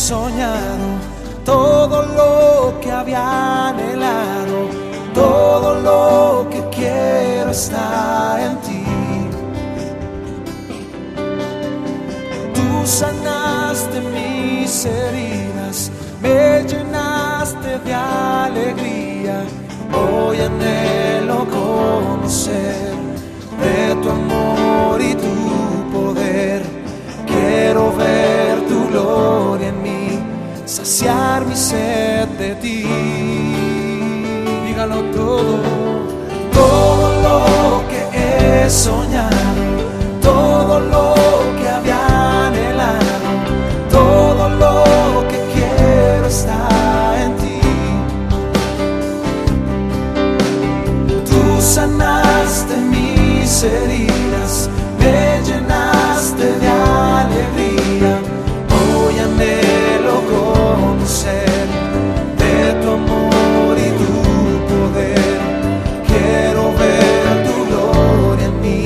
soñado, todo lo que había anhelado, todo lo que quiero está en ti. Tú sanaste mis heridas, me llenaste de alegría. Hoy anhelo conocer de tu amor y tu poder. Quiero ver tu gloria en mí, saciar mi sed de ti. Dígalo todo, todo lo que he soñado, todo lo que había anhelado, todo lo que quiero está en ti. Tú sanaste mis heridas, me llenaste de alegría. Hoy anhelo conocer de tu amor y tu poder. Quiero ver tu gloria en mí,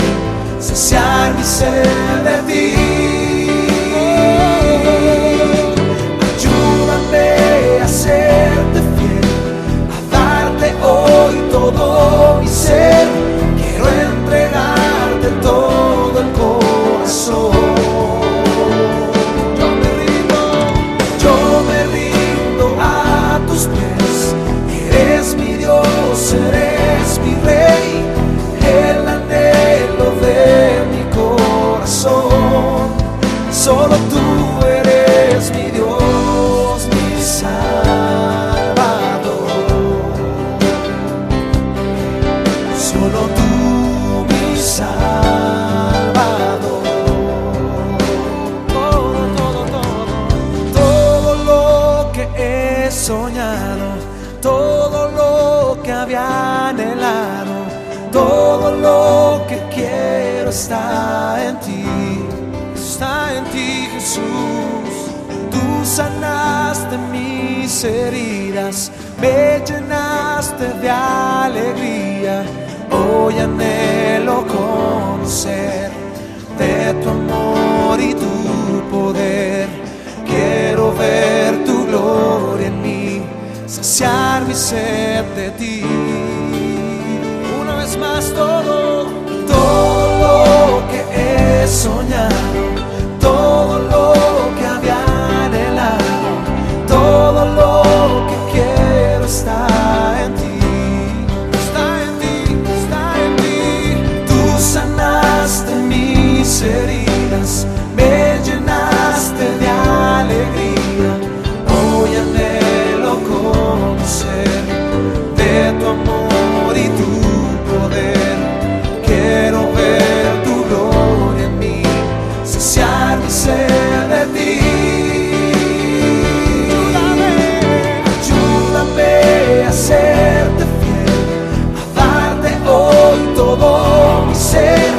saciar mi sed de ti. Ayúdame a serte fiel, a darte hoy todo mi ser. Quiero entregarte todo el corazón. Yo me rindo a tus pies. Eres mi Dios, eres mi Rey, el anhelo de mi corazón. Solo tú eres mi Dios, mi Salvador. Solo tú, mi Salvador. Todo lo que he soñado, todo lo que había anhelado, todo lo que quiero está en ti, Jesús. Tú sanaste mis heridas, me llenaste de alegría. Hoy anhelo conocer de tu amor y tu poder. Quiero ver tu gloria en mí, saciar mi sed de ti. Una vez más todo lo que he soñado, todo lo que había anhelado, todo lo que quiero está en ti. Tú sanaste mis heridas, me llenaste de alegría. Hoy anhelo conocer de tu amor y tu poder. Quiero ver tu gloria en mí, saciar mi sed de ti. Ayúdame a serte fiel, a darte hoy todo mi ser.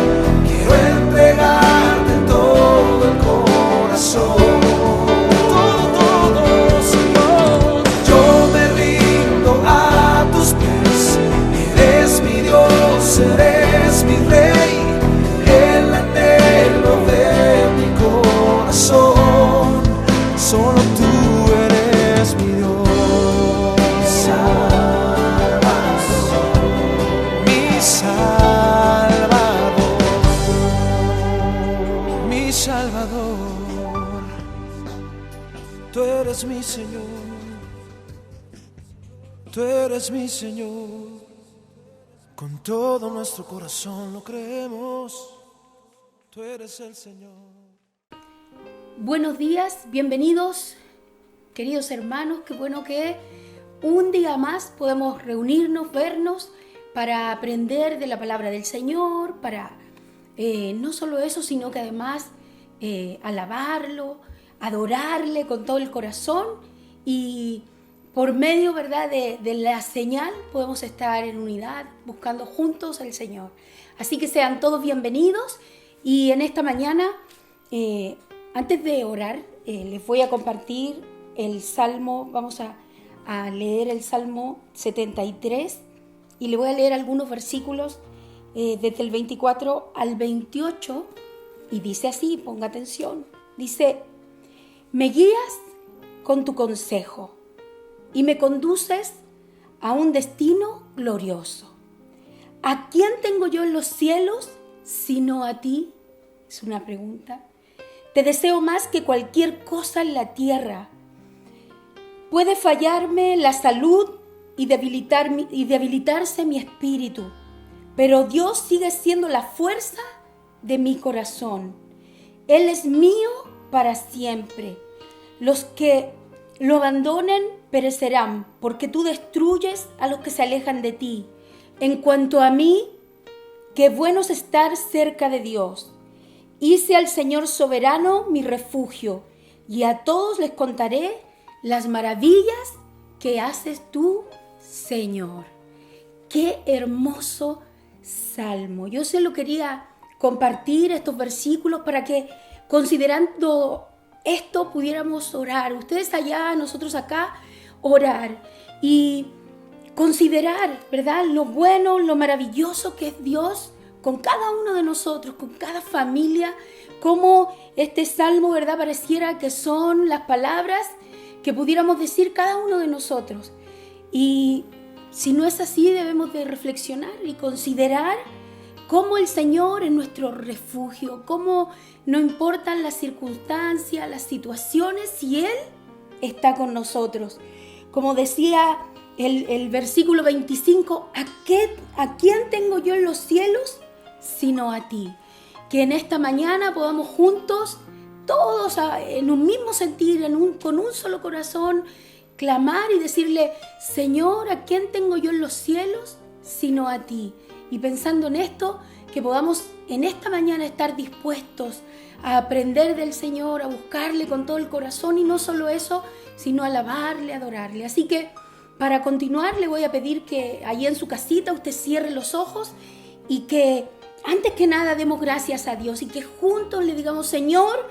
Quiero entregarte todo el corazón. Todo, Señor. Yo me rindo a tus pies. Eres mi Dios, eres mi Rey, el anhelo de mi corazón. Solo tú eres mi Dios, mi Salvador, mi Salvador. Tú eres mi Señor, tú eres mi Señor. Con todo nuestro corazón lo creemos, tú eres el Señor. Buenos días, bienvenidos, queridos hermanos. Qué bueno que un día más podemos reunirnos, vernos para aprender de la palabra del Señor, para no solo eso, sino que además alabarlo, adorarle con todo el corazón, y por medio, ¿verdad?, de la señal podemos estar en unidad buscando juntos al Señor. Así que sean todos bienvenidos, y en esta mañana, antes de orar, les voy a compartir el Salmo. Vamos a leer el Salmo 73 y le voy a leer algunos versículos desde el 24 al 28, y dice así, ponga atención. Dice: me guías con tu consejo y me conduces a un destino glorioso. ¿A quién tengo yo en los cielos sino a ti? Es una pregunta. Te deseo más que cualquier cosa en la tierra. Puede fallarme la salud y debilitarse mi espíritu, pero Dios sigue siendo la fuerza de mi corazón. Él es mío para siempre. Los que lo abandonen perecerán, porque tú destruyes a los que se alejan de ti. En cuanto a mí, qué bueno es estar cerca de Dios. Hice al Señor soberano mi refugio, y a todos les contaré las maravillas que haces tú, Señor. Qué hermoso salmo. Yo se lo quería compartir, estos versículos, para que, considerando esto, pudiéramos orar. Ustedes allá, nosotros acá, orar y considerar, ¿verdad?, lo bueno, lo maravilloso que es Dios con cada uno de nosotros, con cada familia, como este salmo, ¿verdad?, pareciera que son las palabras que pudiéramos decir cada uno de nosotros. Y si no es así, debemos de reflexionar y considerar cómo el Señor es nuestro refugio, cómo no importan las circunstancias, las situaciones, si Él está con nosotros. Como decía el versículo 25, ¿a quién tengo yo en los cielos sino a ti? Que en esta mañana podamos juntos, todos en un mismo sentir, con un solo corazón, clamar y decirle: Señor, ¿a quién tengo yo en los cielos sino a ti? Y pensando en esto, que podamos en esta mañana estar dispuestos a aprender del Señor, a buscarle con todo el corazón, y no solo eso, sino alabarle, adorarle. Así que para continuar le voy a pedir que allí en su casita usted cierre los ojos y que antes que nada demos gracias a Dios y que juntos le digamos: Señor,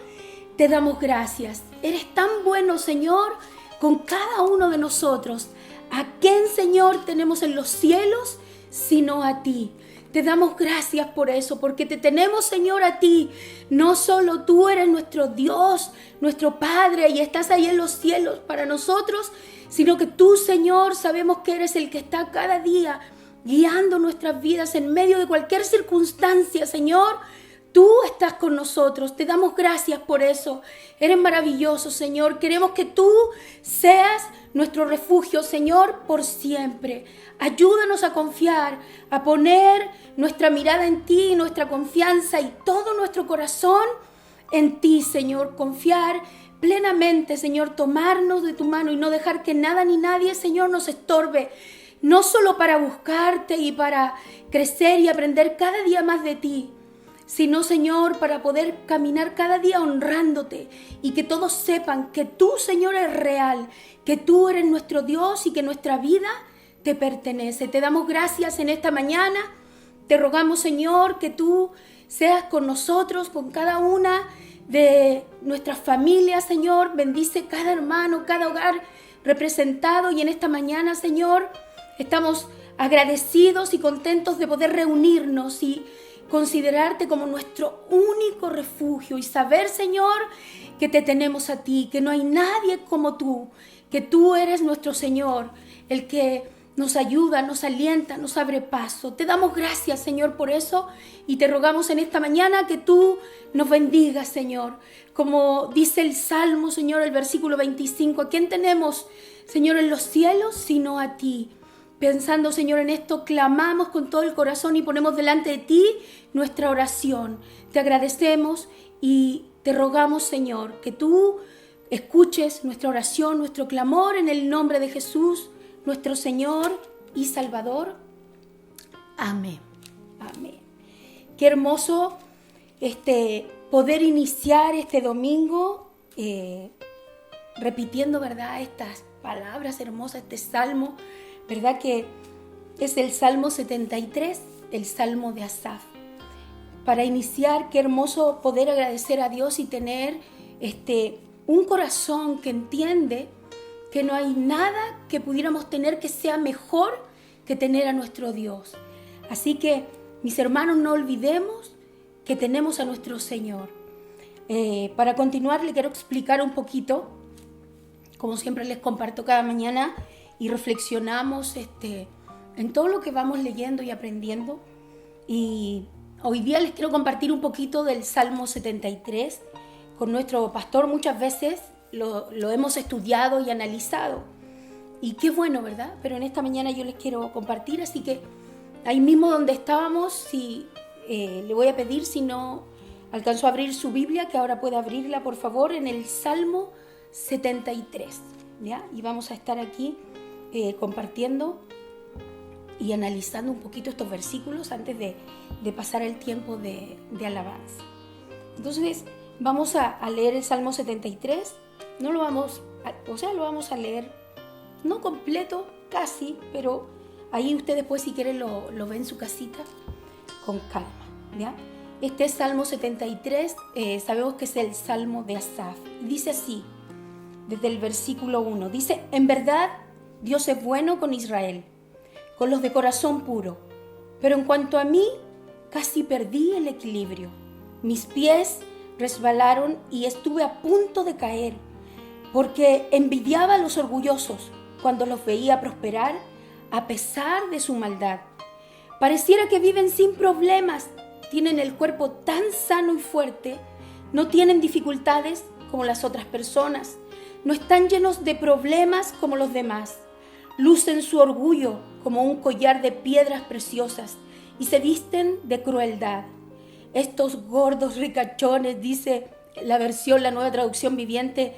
te damos gracias. Eres tan bueno, Señor, con cada uno de nosotros. ¿A quién, Señor, tenemos en los cielos sino a ti? Te damos gracias por eso, porque te tenemos, Señor, a ti. No solo tú eres nuestro Dios, nuestro Padre, y estás ahí en los cielos para nosotros, sino que tú, Señor, sabemos que eres el que está cada día guiando nuestras vidas en medio de cualquier circunstancia, Señor. Tú estás con nosotros, te damos gracias por eso. Eres maravilloso, Señor. Queremos que tú seas nuestro refugio, Señor, por siempre. Ayúdanos a confiar, a poner nuestra mirada en ti, nuestra confianza y todo nuestro corazón en ti, Señor. Confiar plenamente, Señor, tomarnos de tu mano y no dejar que nada ni nadie, Señor, nos estorbe. No solo para buscarte y para crecer y aprender cada día más de ti, sino, Señor, para poder caminar cada día honrándote y que todos sepan que tú, Señor, eres real, que tú eres nuestro Dios y que nuestra vida te pertenece. Te damos gracias en esta mañana. Te rogamos, Señor, que tú seas con nosotros, con cada una de nuestras familias, Señor. Bendice cada hermano, cada hogar representado, y en esta mañana, Señor, estamos agradecidos y contentos de poder reunirnos y considerarte como nuestro único refugio y saber, Señor, que te tenemos a ti, que no hay nadie como tú, que tú eres nuestro Señor, el que nos ayuda, nos alienta, nos abre paso. Te damos gracias, Señor, por eso, y te rogamos en esta mañana que tú nos bendigas, Señor. Como dice el Salmo, Señor, el versículo 25, ¿a quién tenemos, Señor, en los cielos sino a ti? Pensando, Señor, en esto, clamamos con todo el corazón y ponemos delante de ti nuestra oración. Te agradecemos y te rogamos, Señor, que tú escuches nuestra oración, nuestro clamor en el nombre de Jesús, nuestro Señor y Salvador. Amén. Amén. Qué hermoso poder iniciar este domingo repitiendo, ¿verdad?, estas palabras hermosas, este salmo, ¿verdad?, que es el Salmo 73, el Salmo de Asaf. Para iniciar, qué hermoso poder agradecer a Dios y tener un corazón que entiende que no hay nada que pudiéramos tener que sea mejor que tener a nuestro Dios. Así que, mis hermanos, no olvidemos que tenemos a nuestro Señor. Para continuar, le quiero explicar un poquito como siempre les comparto cada mañana y reflexionamos en todo lo que vamos leyendo y aprendiendo. Y hoy día les quiero compartir un poquito del Salmo 73 con nuestro pastor. Muchas veces lo hemos estudiado y analizado. Y qué bueno, ¿verdad? Pero en esta mañana yo les quiero compartir, así que ahí mismo donde estábamos, le voy a pedir, si no alcanzó a abrir su Biblia, que ahora pueda abrirla, por favor, en el Salmo 73, ¿ya? Y vamos a estar aquí compartiendo y analizando un poquito estos versículos antes de pasar el tiempo de alabanza. Entonces, vamos a leer el Salmo 73. Lo vamos a leer, no completo, casi, pero ahí usted después, si quiere, lo ve en su casita con calma, ¿ya? Este Salmo 73, sabemos que es el Salmo de Asaf. Y dice así, desde el versículo 1, dice: en verdad, Dios es bueno con Israel, con los de corazón puro. Pero en cuanto a mí, casi perdí el equilibrio. Mis pies resbalaron y estuve a punto de caer, porque envidiaba a los orgullosos cuando los veía prosperar a pesar de su maldad. Pareciera que viven sin problemas, tienen el cuerpo tan sano y fuerte, no tienen dificultades como las otras personas, no están llenos de problemas como los demás, lucen su orgullo como un collar de piedras preciosas y se visten de crueldad. Estos gordos ricachones, dice la Nueva Traducción Viviente,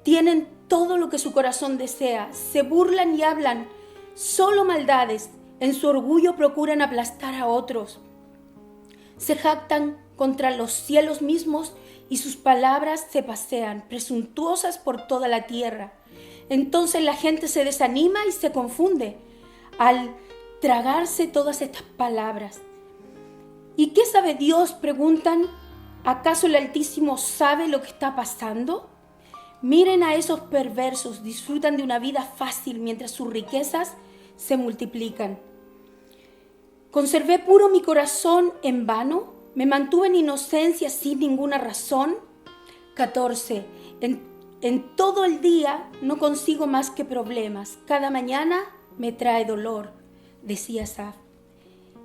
tienen todo lo que su corazón desea, se burlan y hablan solo maldades, en su orgullo procuran aplastar a otros. Se jactan contra los cielos mismos y sus palabras se pasean, presuntuosas por toda la tierra. Entonces la gente se desanima y se confunde al tragarse todas estas palabras. ¿Y qué sabe Dios?, preguntan. ¿Acaso el Altísimo sabe lo que está pasando? Miren a esos perversos, disfrutan de una vida fácil mientras sus riquezas se multiplican. ¿Conservé puro mi corazón en vano? ¿Me mantuve en inocencia sin ninguna razón? 14. En todo el día no consigo más que problemas. Cada mañana me trae dolor, decía Asaf.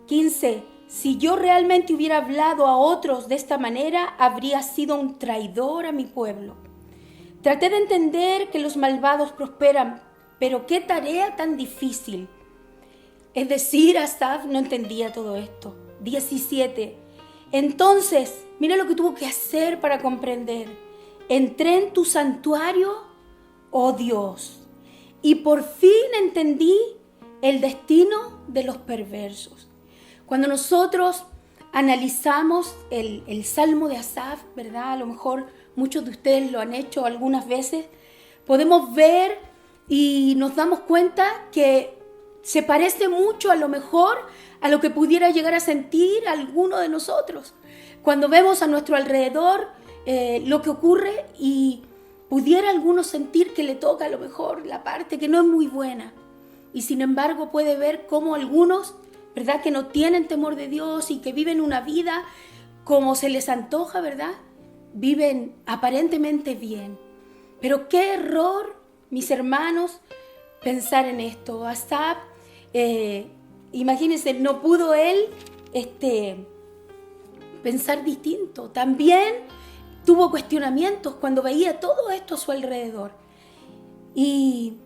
15. Si yo realmente hubiera hablado a otros de esta manera, habría sido un traidor a mi pueblo. Traté de entender que los malvados prosperan, pero qué tarea tan difícil. Es decir, Asaf no entendía todo esto. 17. Entonces, mira lo que tuvo que hacer para comprender. Entré en tu santuario, oh Dios, y por fin entendí el destino de los perversos. Cuando nosotros analizamos el Salmo de Asaf, ¿verdad? A lo mejor muchos de ustedes lo han hecho algunas veces, podemos ver y nos damos cuenta que se parece mucho a lo mejor a lo que pudiera llegar a sentir alguno de nosotros. Cuando vemos a nuestro alrededor lo que ocurre y pudiera alguno sentir que le toca a lo mejor la parte que no es muy buena. Y sin embargo puede ver cómo algunos, ¿verdad?, que no tienen temor de Dios y que viven una vida como se les antoja, ¿verdad?, viven aparentemente bien. Pero qué error, mis hermanos, pensar en esto. Asaf, imagínense, no pudo él pensar distinto. También tuvo cuestionamientos cuando veía todo esto a su alrededor. Y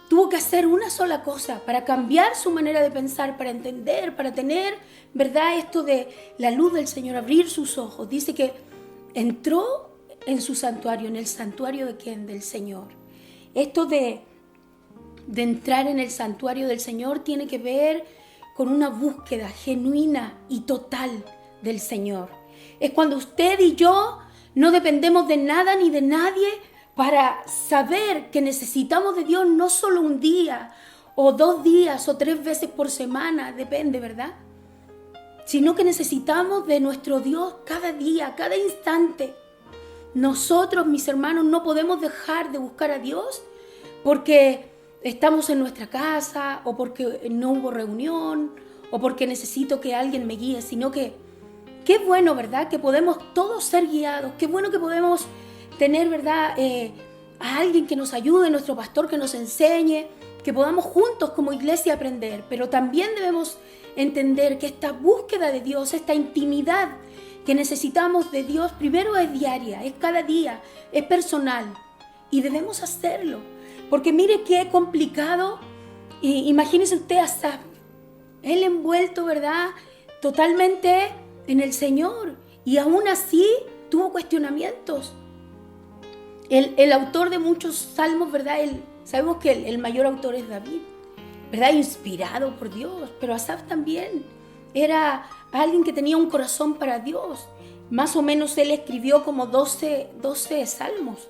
tuvo que hacer una sola cosa para cambiar su manera de pensar, para entender, para tener, ¿verdad?, esto de la luz del Señor, abrir sus ojos. Dice que entró en su santuario, en el santuario de ¿quién? Del Señor. Esto de entrar en el santuario del Señor tiene que ver con una búsqueda genuina y total del Señor. Es cuando usted y yo no dependemos de nada ni de nadie para saber que necesitamos de Dios no solo un día o 2 días o 3 veces por semana, depende, ¿verdad?, sino que necesitamos de nuestro Dios cada día, cada instante. Nosotros, mis hermanos, no podemos dejar de buscar a Dios porque estamos en nuestra casa o porque no hubo reunión o porque necesito que alguien me guíe, sino que qué bueno, ¿verdad?, que podemos todos ser guiados, qué bueno que podemos tener, ¿verdad?, a alguien que nos ayude, nuestro pastor que nos enseñe, que podamos juntos como iglesia aprender. Pero también debemos entender que esta búsqueda de Dios, esta intimidad que necesitamos de Dios, primero es diaria, es cada día, es personal. Y debemos hacerlo. Porque mire qué complicado. Imagínese usted a Asaf, él envuelto, ¿verdad?, totalmente en el Señor. Y aún así tuvo cuestionamientos. El autor de muchos salmos, ¿verdad? Sabemos que el mayor autor es David, ¿verdad? Inspirado por Dios. Pero Asaf también era alguien que tenía un corazón para Dios. Más o menos él escribió como 12 salmos.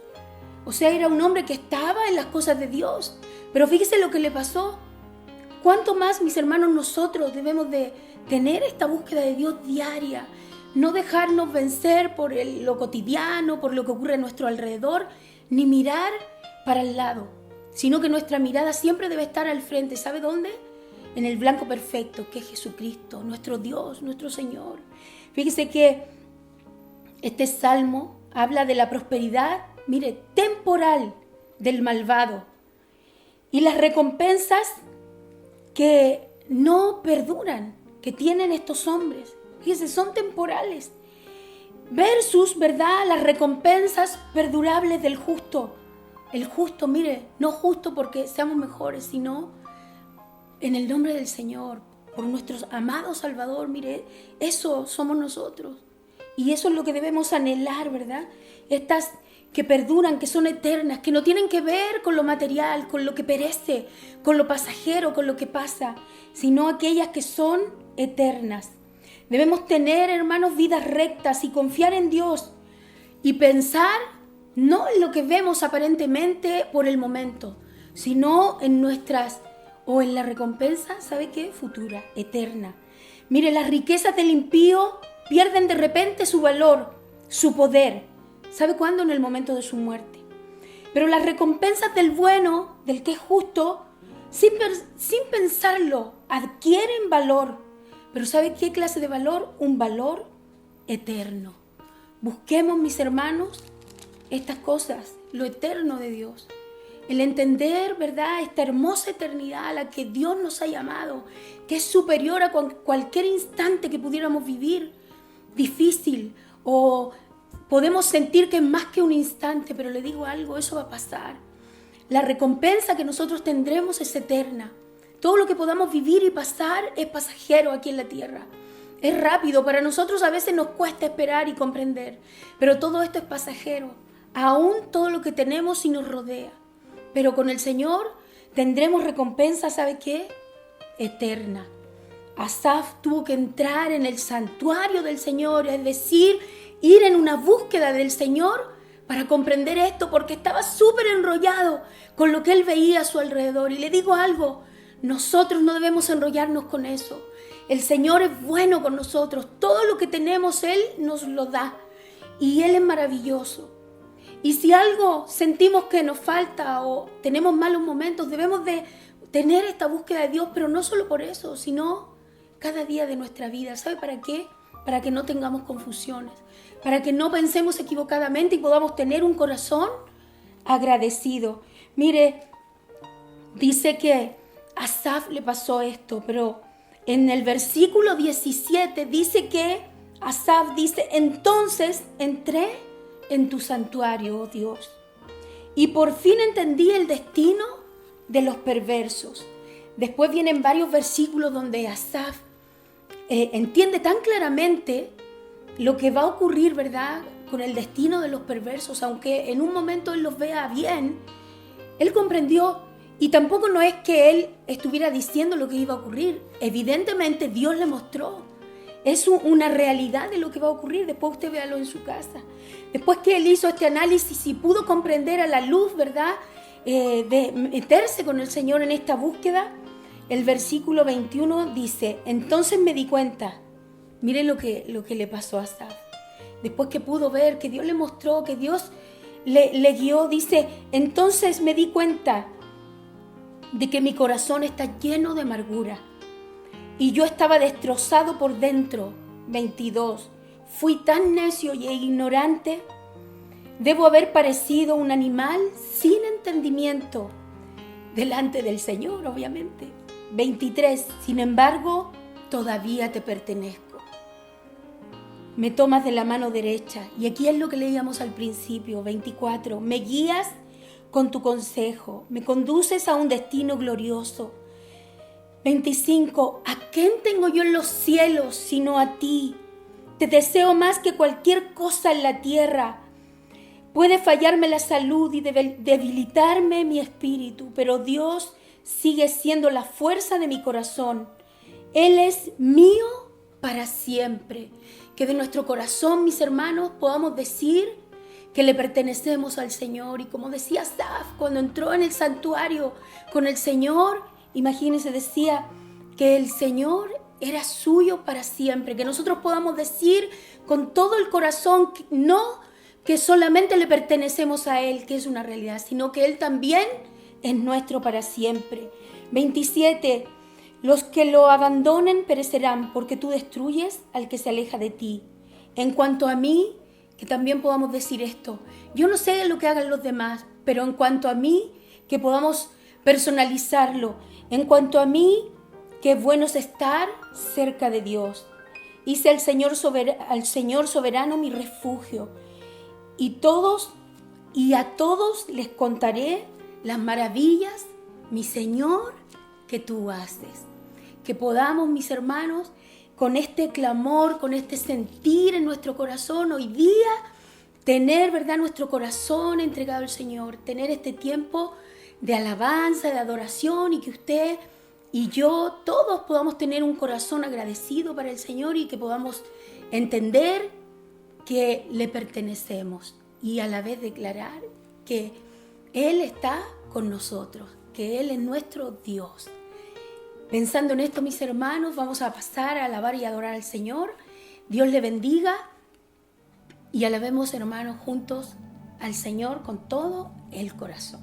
O sea, era un hombre que estaba en las cosas de Dios. Pero fíjese lo que le pasó. ¿Cuánto más, mis hermanos, nosotros debemos de tener esta búsqueda de Dios diaria? No dejarnos vencer por lo cotidiano, por lo que ocurre a nuestro alrededor, ni mirar para el lado, sino que nuestra mirada siempre debe estar al frente. ¿Sabe dónde? En el blanco perfecto, que es Jesucristo, nuestro Dios, nuestro Señor. Fíjese que este salmo habla de la prosperidad, mire, temporal del malvado y las recompensas que no perduran, que tienen estos hombres. Fíjese, son temporales. Versus, ¿verdad?, las recompensas perdurables del justo. El justo, mire, no justo porque seamos mejores, sino en el nombre del Señor, por nuestro amado Salvador. Mire, eso somos nosotros. Y eso es lo que debemos anhelar, ¿verdad? Estas que perduran, que son eternas, que no tienen que ver con lo material, con lo que perece, con lo pasajero, con lo que pasa, sino aquellas que son eternas. Debemos tener, hermanos, vidas rectas y confiar en Dios y pensar no en lo que vemos aparentemente por el momento, sino en en la recompensa, ¿sabe qué? Futura, eterna. Mire, las riquezas del impío pierden de repente su valor, su poder. ¿Sabe cuándo? En el momento de su muerte. Pero las recompensas del bueno, del que es justo, sin pensarlo, adquieren valor. Pero ¿sabe qué clase de valor? Un valor eterno. Busquemos, mis hermanos, estas cosas, lo eterno de Dios. El entender, ¿verdad?, esta hermosa eternidad a la que Dios nos ha llamado, que es superior a cualquier instante que pudiéramos vivir, difícil, o podemos sentir que es más que un instante, pero le digo algo, eso va a pasar. La recompensa que nosotros tendremos es eterna. Todo lo que podamos vivir y pasar es pasajero aquí en la tierra. Es rápido, para nosotros a veces nos cuesta esperar y comprender, pero todo esto es pasajero, aún todo lo que tenemos y nos rodea. Pero con el Señor tendremos recompensa, ¿sabe qué? Eterna. Asaf tuvo que entrar en el santuario del Señor, es decir, ir en una búsqueda del Señor para comprender esto, porque estaba súper enrollado con lo que él veía a su alrededor. Y le digo algo, nosotros no debemos enrollarnos con eso. El Señor es bueno con nosotros. Todo lo que tenemos, Él nos lo da. Y Él es maravilloso. Y si algo sentimos que nos falta o tenemos malos momentos, debemos de tener esta búsqueda de Dios, pero no solo por eso, sino cada día de nuestra vida. ¿Sabe para qué? Para que no tengamos confusiones, para que no pensemos equivocadamente y podamos tener un corazón agradecido. Mire, dice que a Asaf le pasó esto, pero en el versículo 17 dice que Asaf dice: entonces entré en tu santuario, oh Dios, y por fin entendí el destino de los perversos. Después vienen varios versículos donde Asaf entiende tan claramente lo que va a ocurrir, ¿verdad?, con el destino de los perversos, aunque en un momento él los vea bien, él comprendió. Y tampoco no es que él estuviera diciendo lo que iba a ocurrir. Evidentemente Dios le mostró. Es una realidad de lo que va a ocurrir. Después usted véalo en su casa. Después que él hizo este análisis y pudo comprender a la luz, ¿verdad?, de meterse con el Señor en esta búsqueda, el versículo 21 dice: entonces me di cuenta. Miren lo que le pasó a Asaf. Después que pudo ver, que Dios le mostró, que Dios le guió, dice: entonces me di cuenta de que mi corazón está lleno de amargura y yo estaba destrozado por dentro. 22. Fui tan necio e ignorante Debo haber parecido un animal sin entendimiento delante del Señor, obviamente. 23. Sin embargo, todavía te pertenezco. Me tomas de la mano derecha. Y aquí es lo que leíamos al principio. 24. Me guías con tu consejo. Me conduces a un destino glorioso. 25. ¿A quién tengo yo en los cielos sino a ti? Te deseo más que cualquier cosa en la tierra. Puede fallarme la salud y debilitarme mi espíritu, pero Dios sigue siendo la fuerza de mi corazón. Él es mío para siempre. Que de nuestro corazón, mis hermanos, podamos decir que le pertenecemos al Señor. Y como decía Asaf, cuando entró en el santuario con el Señor, imagínense, decía que el Señor era suyo para siempre. Que nosotros podamos decir con todo el corazón, no que solamente le pertenecemos a Él, que es una realidad, sino que Él también es nuestro para siempre. 27. Los que lo abandonen perecerán, porque tú destruyes al que se aleja de ti. En cuanto a mí, que también podamos decir esto, yo no sé lo que hagan los demás, pero en cuanto a mí, que podamos personalizarlo. En cuanto a mí, qué bueno es estar cerca de Dios. Hice al Señor soberano mi refugio. Y a todos les contaré las maravillas, mi Señor, que tú haces. Que podamos, mis hermanos, con este clamor, con este sentir en nuestro corazón hoy día, tener, ¿verdad?, nuestro corazón entregado al Señor, tener este tiempo de alabanza, de adoración, y que usted y yo, todos podamos tener un corazón agradecido para el Señor y que podamos entender que le pertenecemos y a la vez declarar que Él está con nosotros, que Él es nuestro Dios. Pensando en esto, mis hermanos, vamos a pasar a alabar y adorar al Señor. Dios le bendiga y alabemos, hermanos, juntos al Señor con todo el corazón.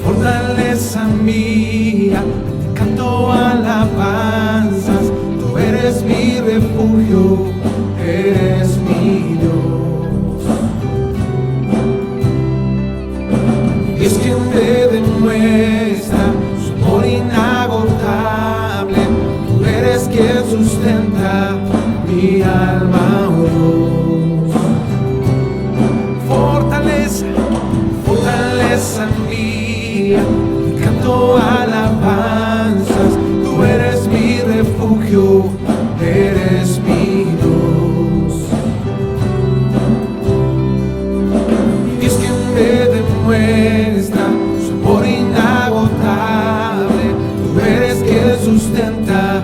Fortaleza mía, canto alabanzas, tú eres mi refugio, eres mi Dios. Y es quien te demuestra su amor inagotable, tú eres quien sustenta mi alma, oh Dios. Fortaleza, fortaleza mía, canto alabanzas, tú eres mi refugio, eres mi Dios. Y es quien me demuestra su amor inagotable, tú eres quien sustenta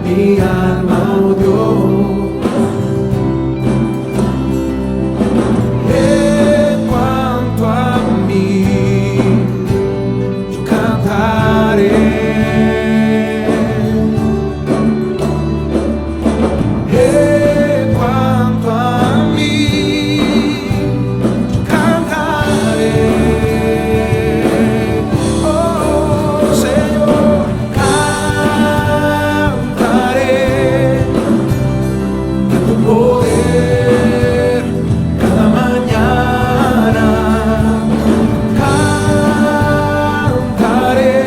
mi alma, oh Dios. En cuanto a mí, yo cantaré. En cuanto a mí, yo cantaré. Oh Señor, cantaré de tu poder cada mañana. Cantaré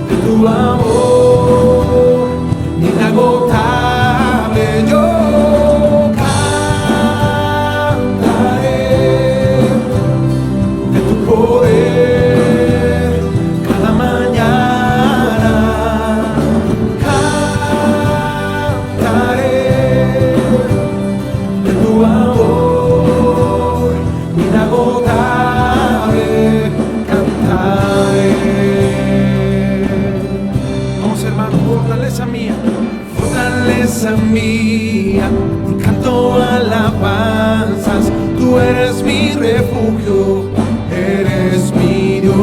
de tu amor inagotable. Yo cantaré de tu poder cada mañana. Cantaré de tu amor inagotable. Cantaré. Vamos, hermano, fortaleza mía, canto alabanzas, tú eres mi refugio, eres mi Dios.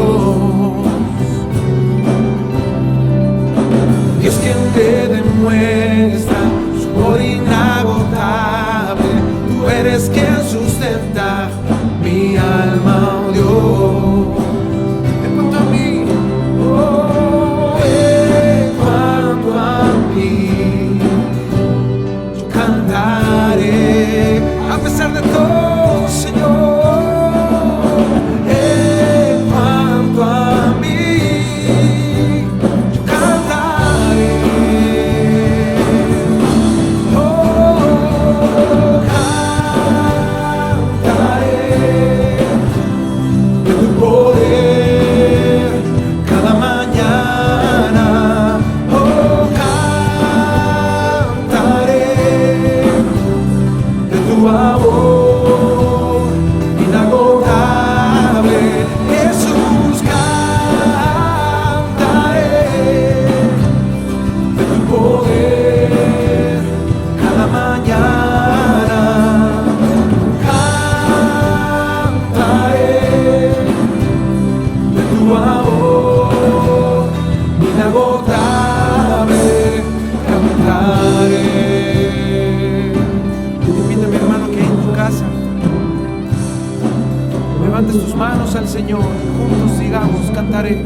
levantes tus manos al Señor. Juntos sigamos, cantaré.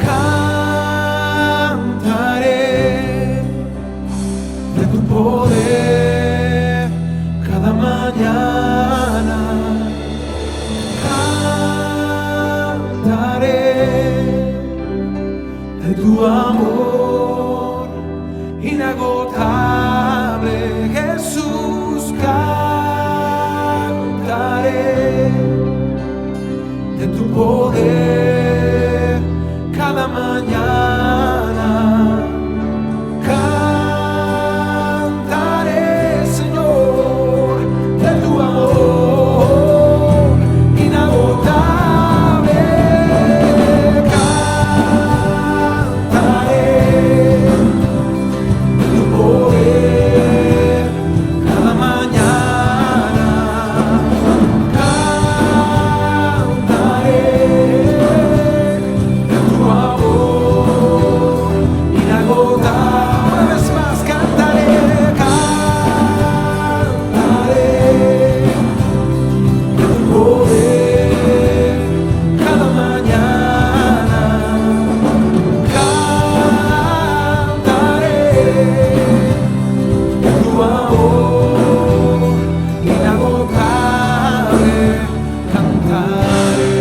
Cantaré de tu poder cada mañana. Cantaré de tu amor inagotable, Jesús. Cantaré de tu poder cada mañana. Cantaré, Señor, de tu amor inagotable. Cantaré de tu poder cada mañana. Cantaré de tu amor inagotable. Una vez más cantaré, cantaré de tu poder cada mañana. Cantaré de tu amor inagotable. Cantaré.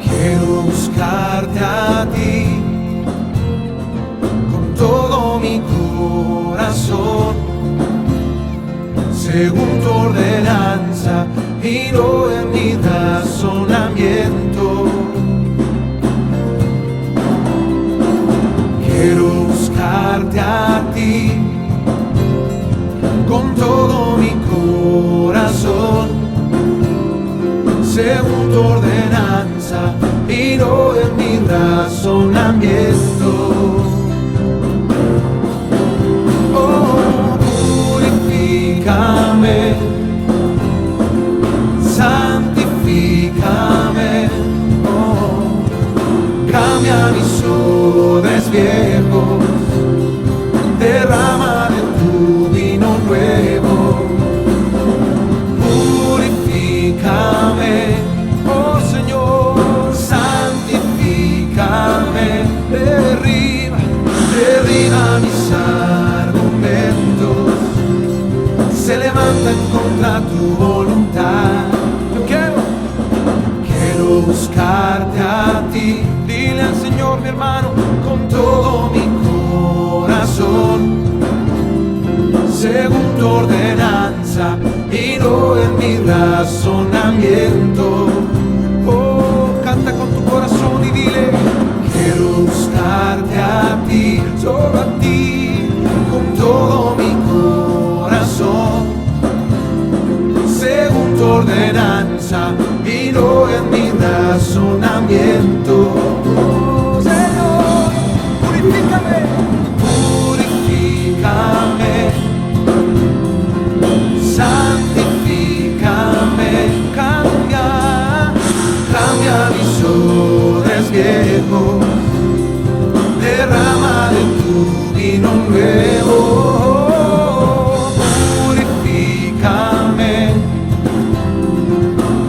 Quiero buscarte a ti con todo mi corazón, según tu ordenanza y no en mi razonamiento. Quiero buscarte a ti con todo mi corazón, según tu ordenanza y no en mi razonamiento. Oh, purifícame, santifícame, oh, cambia mis odres viejos, derrama de tu vino nuevo. Purifícame, oh Señor, santifícame, derriba mis argumentos, se levantan contra tu voluntad. Yo quiero buscarte a ti. Dile al Señor, mi hermano, con todo mi corazón, según tu ordenanza y no en mi razonamiento. Oh, canta con tu corazón y dile: quiero buscarte a ti, solo a ti, con todo mi corazón, según tu ordenanza y no en mi razonamiento. Oh, Señor, purifícame, purifícame, santifícame, cambia mis odres viejos, derrama de tu vino nuevo. Purifícame,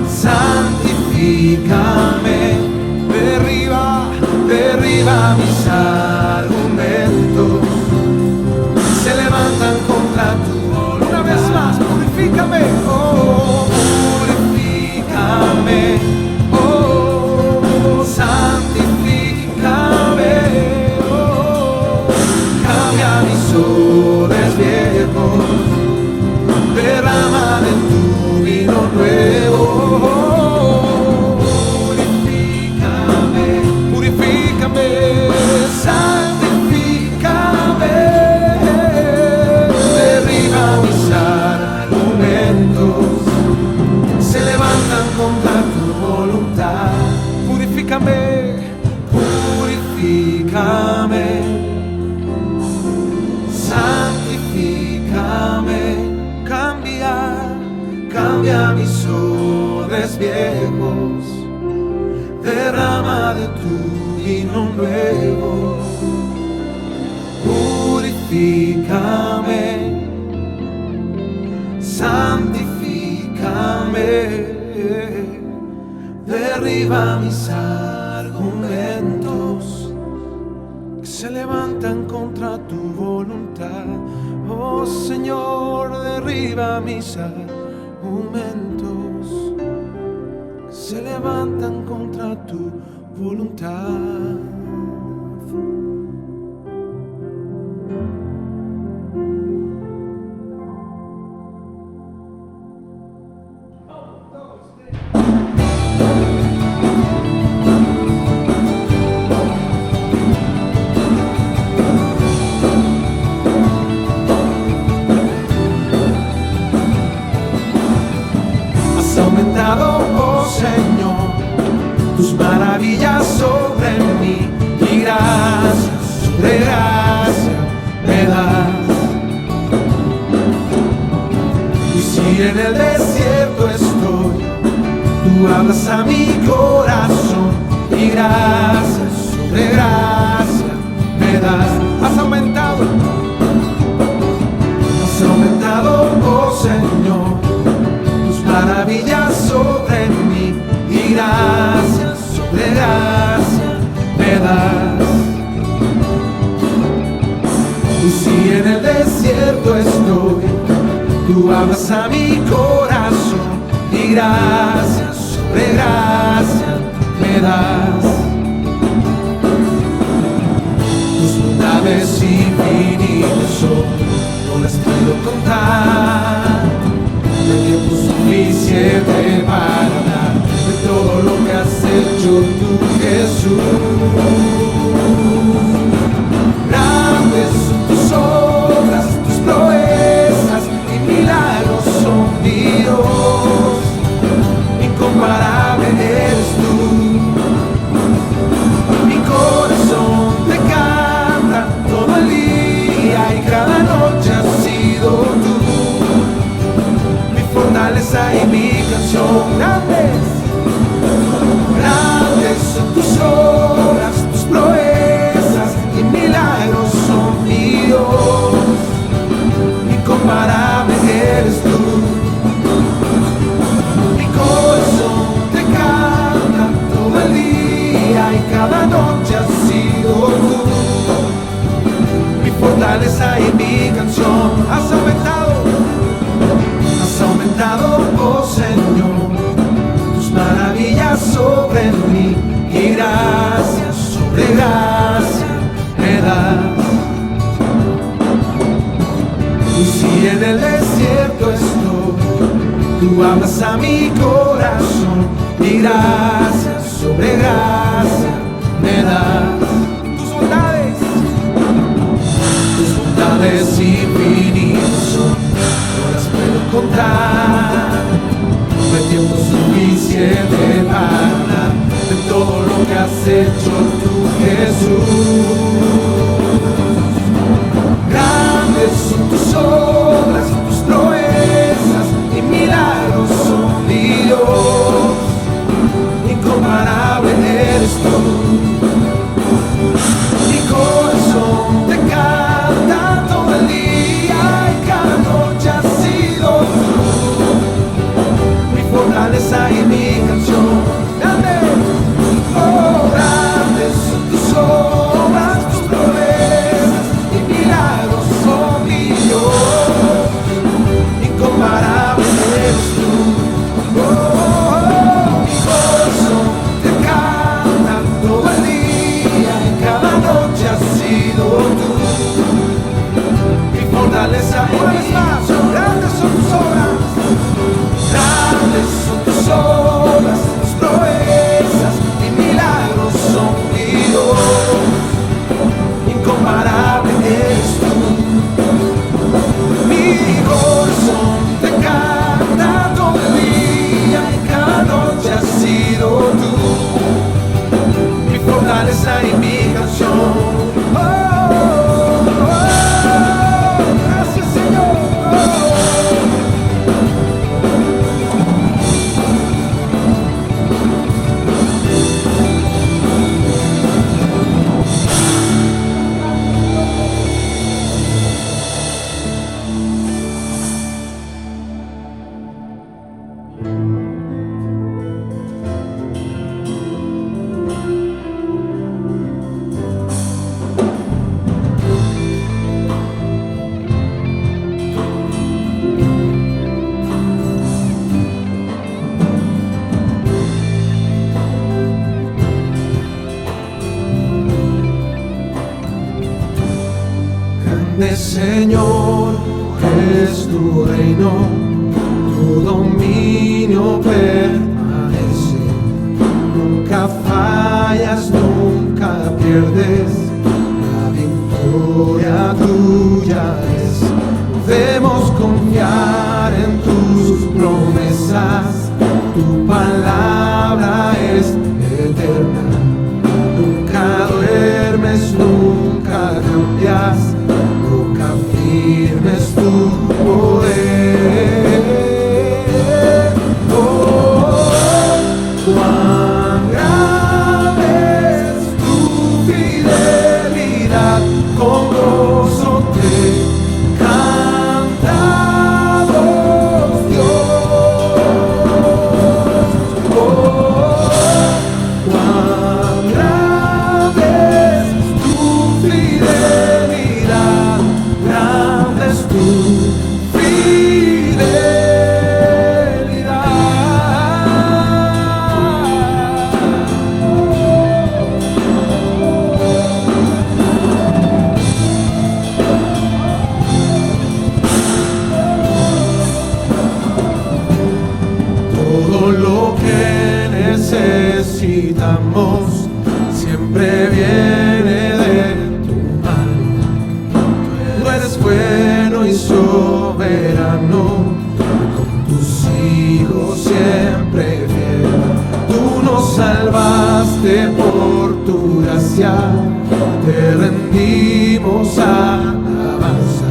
santifícame, derriba mis argumentos, se levantan contra tu voluntad. Una vez más, purifícame, oh, purifícame, oh, santifícame, oh, cambia mis odres viejos, derrama de tu vino nuevo. Purifícame, santifícame, derriba mis argumentos, lejos, derrama de tu vino nuevo. Purifícame, santifícame, derriba mis argumentos que se levantan contra tu voluntad. Oh Señor, derriba mis argumentos que se levantan contra tu voluntad. Oh Señor, tus maravillas sobre mí, y gracia sobre gracia me das. Y si en el desierto estoy, tú hablas a mi corazón, y gracia sobre gracia me das. Has aumentado, oh Señor, maravillas sobre mí, y gracia sobre gracia me das. Y si en el desierto estoy, tú hablas a mi corazón, y gracia sobre gracia me das. Tus bondades infinitas son, no las puedo contar. De tiempo suficiente para hablar de todo lo que has hecho tú, Jesús. Grandes son tus obras, tus proezas y milagros son Dios. Incomparable eres tú. Mi corazón te canta todo el día y cada noche has sido tú. Fortaleza y mi canción. Grandes son tus obras, tus proezas y milagros son míos. Incomparable eres tú. Mi corazón te canta todo el día y cada noche has sido tú. Mi fortaleza y mi canción. Has aumentado, oh Señor, tus maravillas sobre mí, y gracia sobre gracia me das. Y si en el desierto estoy, tú hablas a mi corazón, y gracia sobre gracia me das. Tus bondades infinitas son, contar, no hay tiempo suficiente para hablar de todo lo que has hecho tú, Jesús. Grandes son tus obras, tus proezas y milagros son Dios. Incomparable eres tú. Mi corazón te canta todo el día y cada noche has sido mi fortaleza y mi canción. Oh, grandes son tus obras, tus proezas y milagros son míos. Incomparable eres tú. Oh, mi corazón te canta todo el día. Señor, es tu reino, tu dominio permanece. Nunca fallas, nunca pierdes, la victoria tuya es. Podemos confiar en tus promesas, tu palabra es eterna. Nunca duermes, nunca cambias, roca firme es tu poder. Oh, cuán grande es tu fidelidad, con gozo te cantamos, Dios. Oh, cuán grande es tu fidelidad, grande es tu fidelidad. Todo lo que necesitamos siempre viene de tu mano. Tú eres bueno y soberano, con tus hijos siempre fiel. Tú nos salvaste por tu gracia, te rendimos alabanza.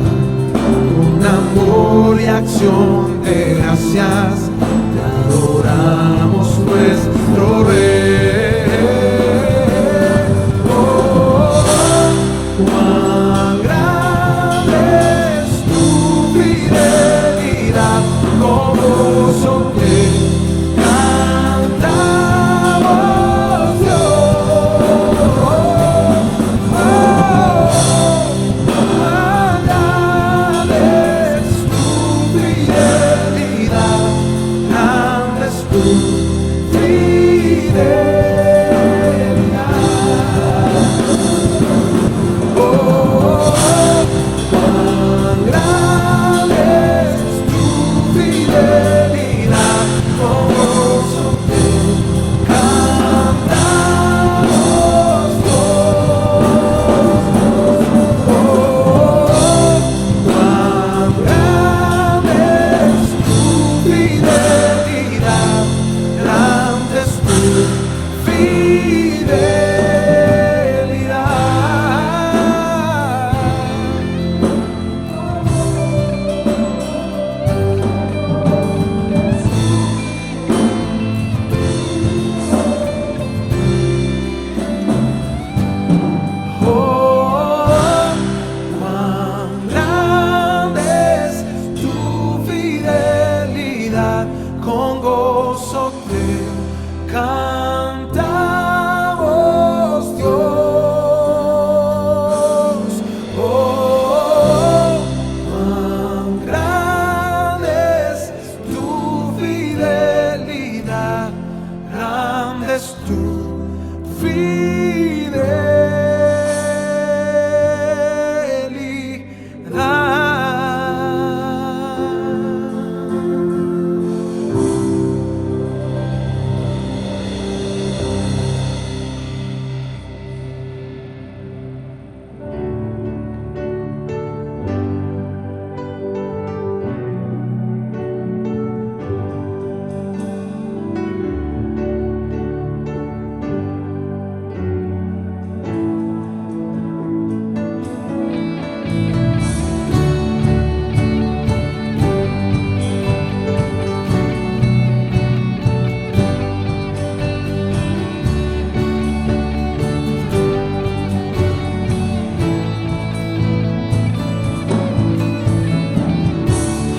Con amor y acción de gracias, te adoramos nuestro Rey. Oh, cuán grande es tu fidelidad, con gozo te cantamos, Dios. Cuán grande es tu fidelidad, grande es tu fidelidad. Oh, cuán grande es tu fidelidad, con gozo te cantamos, oh, cuán grande es tu fidelidad, grande es tu fidelidad. Oh, cuán grande es tu fidelidad, con gozo te cantamos, Dios. Oh, cuán grande es tu fidelidad, grande es tu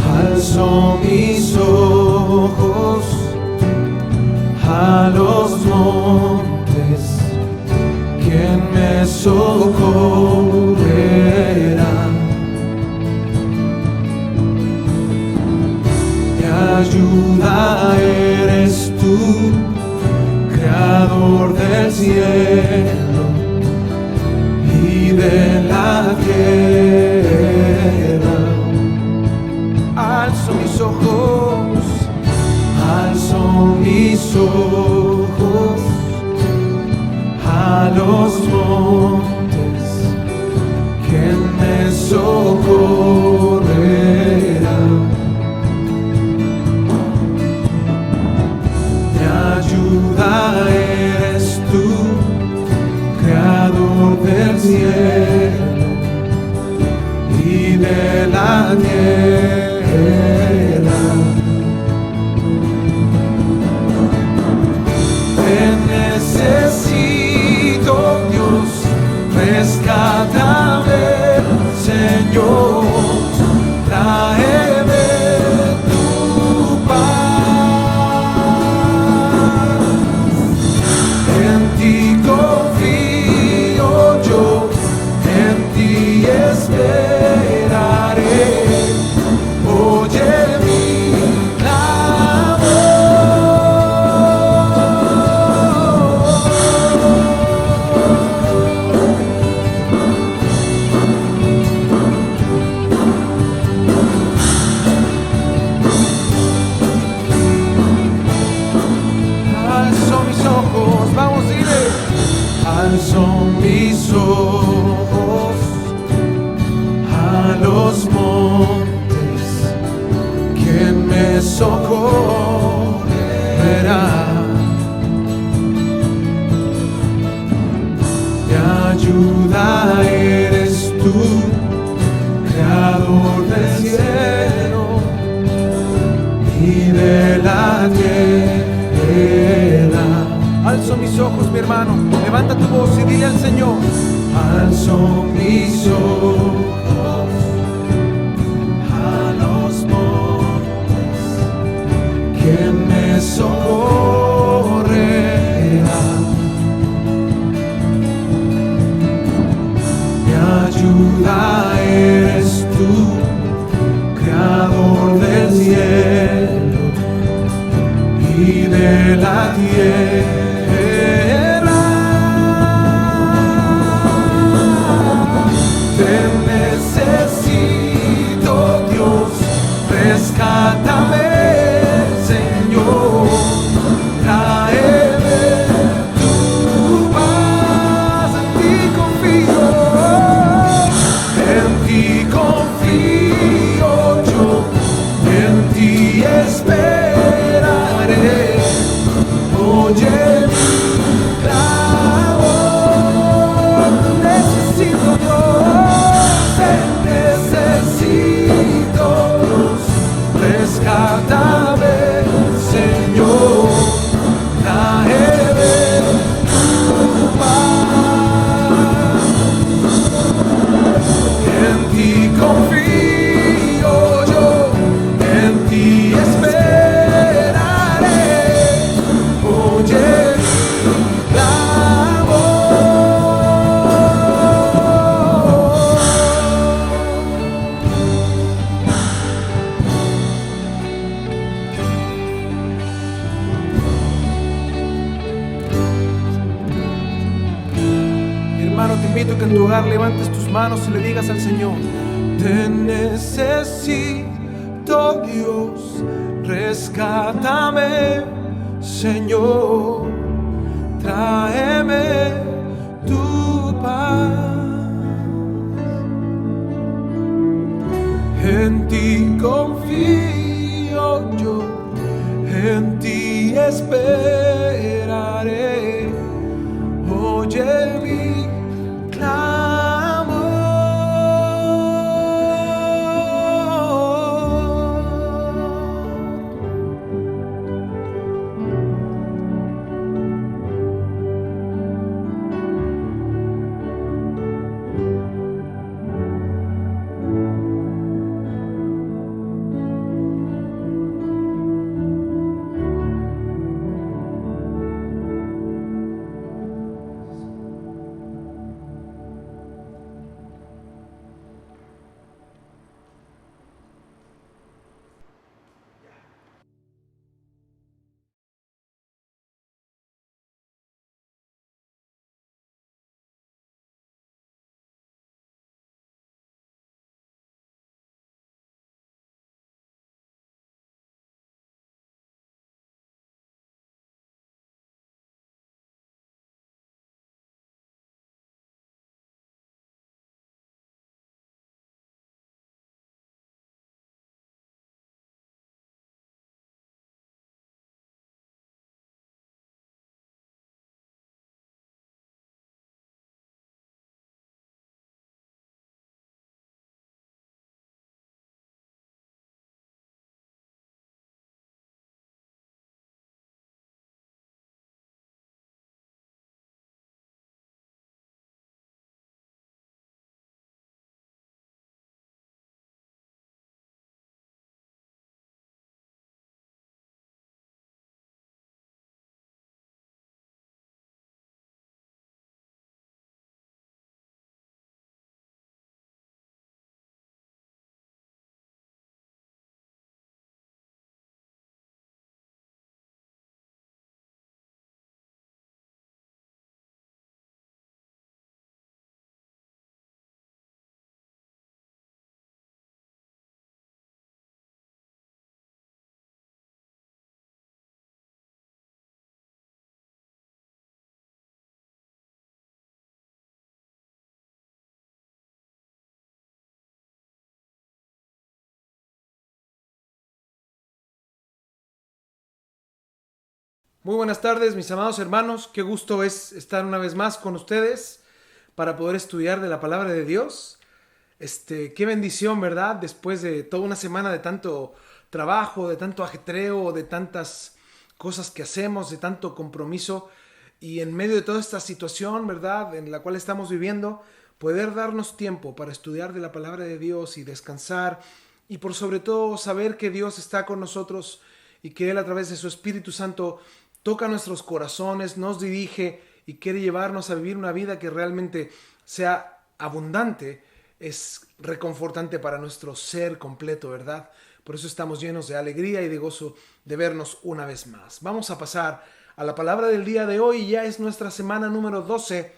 Alzo mis ojos a los montes, ¿quién me socorrerá? Mi ayuda eres tú, creador del cielo y de la tierra. ojos a los montes, ¿quién me socorrerá? Mi ayuda eres tú, Creador del cielo y de la tierra. Te necesito, Dios, rescátame, Señor, tráeme tu paz. En ti confío yo, en ti esperaré. Oye mi alzo mis ojos a los montes, ¿quién me socorrerá? Mi ayuda eres tú, Creador del cielo y de la tierra. Alzo mis ojos, mi hermano, levanta tu voz y dile al Señor. Alzo mis ojos a los montes, ¿quién me socorrerá? Mi ayuda eres tú, Creador del cielo y de la tierra. Te necesito, Dios, rescátame, Señor, tráeme tu paz. En ti confío yo, en ti esperaré. Oye mi clamor, necesito Dios, te necesito Dios, rescátame, Señor, tráeme tu paz. En ti confío yo, en ti esperaré. Oye mi hermano, te invito a que en tu hogar levantes tus manos y le digas al Señor: te necesito, Dios, rescátame, Señor, tráeme tu paz. En ti confío yo, en ti esperaré. Oye mi Muy buenas tardes, mis amados hermanos. Qué gusto es estar una vez más con ustedes para poder estudiar de la palabra de Dios. Qué bendición, ¿verdad? Después de toda una semana de tanto trabajo, de tanto ajetreo, de tantas cosas que hacemos, de tanto compromiso y en medio de toda esta situación, ¿verdad?, en la cual estamos viviendo, poder darnos tiempo para estudiar de la palabra de Dios y descansar y por sobre todo saber que Dios está con nosotros y que Él a través de su Espíritu Santo toca nuestros corazones, nos dirige y quiere llevarnos a vivir una vida que realmente sea abundante, es reconfortante para nuestro ser completo, ¿verdad? Por eso estamos llenos de alegría y de gozo de vernos una vez más. Vamos a pasar a la palabra del día de hoy. Ya es nuestra semana número 12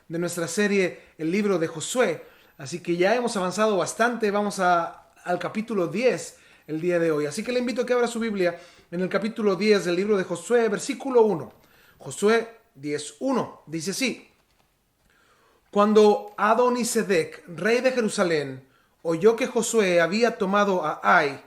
de nuestra serie El libro de Josué. Así que ya hemos avanzado bastante. Vamos al capítulo 10 el día de hoy. Así que le invito a que abra su Biblia en el capítulo 10 del libro de Josué, versículo 1. Josué 10:1 dice así: Cuando Adonisedec, rey de Jerusalén, oyó que Josué había tomado a Ai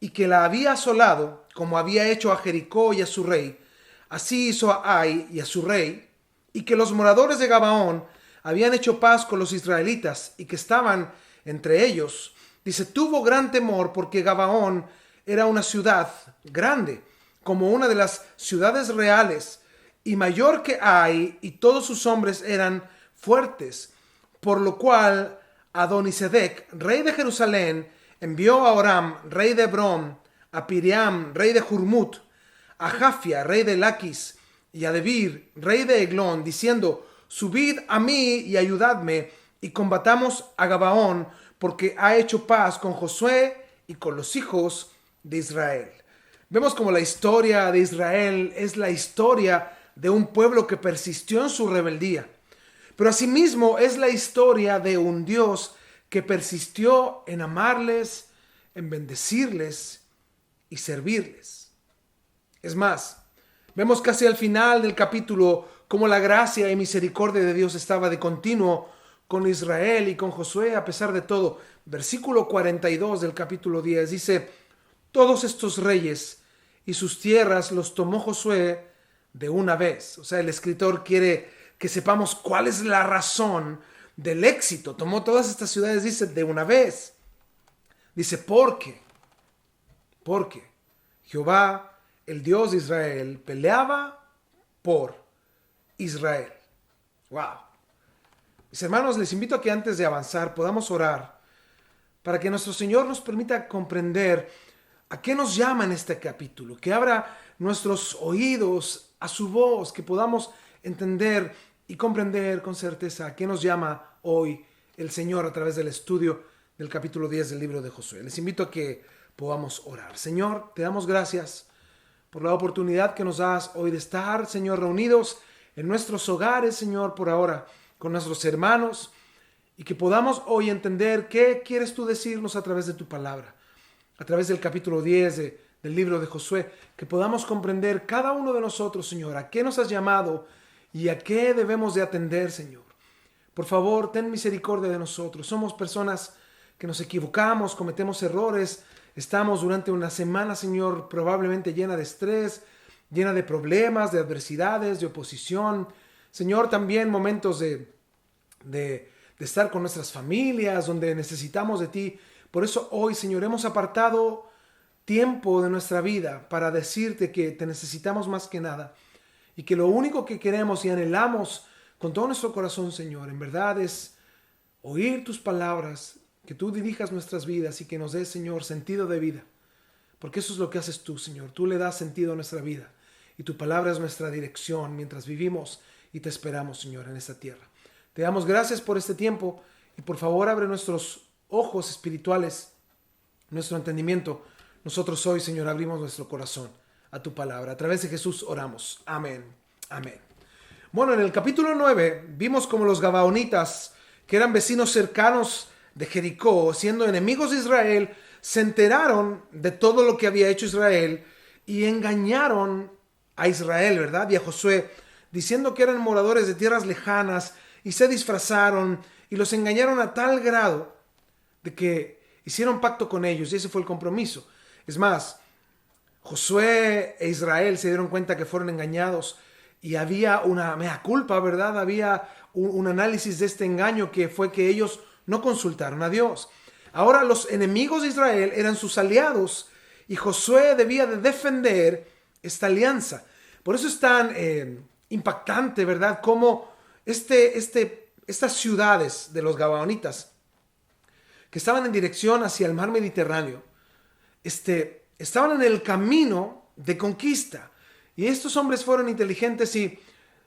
y que la había asolado, como había hecho a Jericó y a su rey, así hizo a Ai y a su rey, y que los moradores de Gabaón habían hecho paz con los israelitas y que estaban entre ellos, dice, tuvo gran temor porque Gabaón era una ciudad grande, como una de las ciudades reales, y mayor que Ai, y todos sus hombres eran fuertes, por lo cual Adonisedec, rey de Jerusalén, envió a Oram, rey de Hebrón, a Piriam, rey de Jurmut, a Jafia, rey de Laquis, y a Debir, rey de Eglón, diciendo, subid a mí y ayudadme, y combatamos a Gabaón, porque ha hecho paz con Josué y con los hijos de Israel. Vemos como la historia de Israel es la historia de un pueblo que persistió en su rebeldía, pero asimismo es la historia de un Dios que persistió en amarles, en bendecirles y servirles. Es más, vemos casi al final del capítulo cómo la gracia y misericordia de Dios estaba de continuo con Israel y con Josué a pesar de todo. Versículo 42 del capítulo 10 dice, todos estos reyes y sus tierras los tomó Josué de una vez. O sea, el escritor quiere que sepamos cuál es la razón del éxito. Tomó todas estas ciudades, dice, de una vez. Dice, ¿por qué? Porque Jehová, el Dios de Israel, peleaba por Israel. Wow. Mis hermanos, les invito a que antes de avanzar podamos orar para que nuestro Señor nos permita comprender a qué nos llama en este capítulo, que abra nuestros oídos a su voz, que podamos entender y comprender con certeza a qué nos llama hoy el Señor a través del estudio del capítulo 10 del libro de Josué. Les invito a que podamos orar. Señor, te damos gracias por la oportunidad que nos das hoy de estar, Señor, reunidos en nuestros hogares, Señor, por ahora, con nuestros hermanos, y que podamos hoy entender qué quieres tú decirnos a través de tu palabra, a través del capítulo 10 del libro de Josué, que podamos comprender cada uno de nosotros, Señor, a qué nos has llamado y a qué debemos de atender, Señor. Por favor, ten misericordia de nosotros. Somos personas que nos equivocamos, cometemos errores, estamos durante una semana, Señor, probablemente llena de estrés, llena de problemas, de adversidades, de oposición. Señor, también momentos de estar con nuestras familias, donde necesitamos de ti. Por eso hoy, Señor, hemos apartado tiempo de nuestra vida para decirte que te necesitamos más que nada y que lo único que queremos y anhelamos con todo nuestro corazón, Señor, en verdad es oír tus palabras, que tú dirijas nuestras vidas y que nos des, Señor, sentido de vida, porque eso es lo que haces tú, Señor. Tú le das sentido a nuestra vida y tu palabra es nuestra dirección mientras vivimos y te esperamos, Señor, en esta tierra. Te damos gracias por este tiempo y por favor abre nuestros ojos espirituales, nuestro entendimiento. Nosotros hoy, Señor, abrimos nuestro corazón a tu palabra. A través de Jesús oramos. Amén. Amén. Bueno, en el capítulo 9 vimos como los gabaonitas, que eran vecinos cercanos de Jericó, siendo enemigos de Israel, se enteraron de todo lo que había hecho Israel y engañaron a Israel, ¿verdad? Y a Josué, diciendo que eran moradores de tierras lejanas y se disfrazaron y los engañaron a tal grado de que hicieron pacto con ellos y ese fue el compromiso. Es más, Josué e Israel se dieron cuenta que fueron engañados y había una mea culpa, ¿verdad? Había un análisis de este engaño que fue que ellos no consultaron a Dios. Ahora los enemigos de Israel eran sus aliados y Josué debía de defender esta alianza. Por eso es tan impactante, ¿verdad? Cómo estas ciudades de los Gabaonitas que estaban en dirección hacia el mar Mediterráneo, estaban en el camino de conquista. Y estos hombres fueron inteligentes y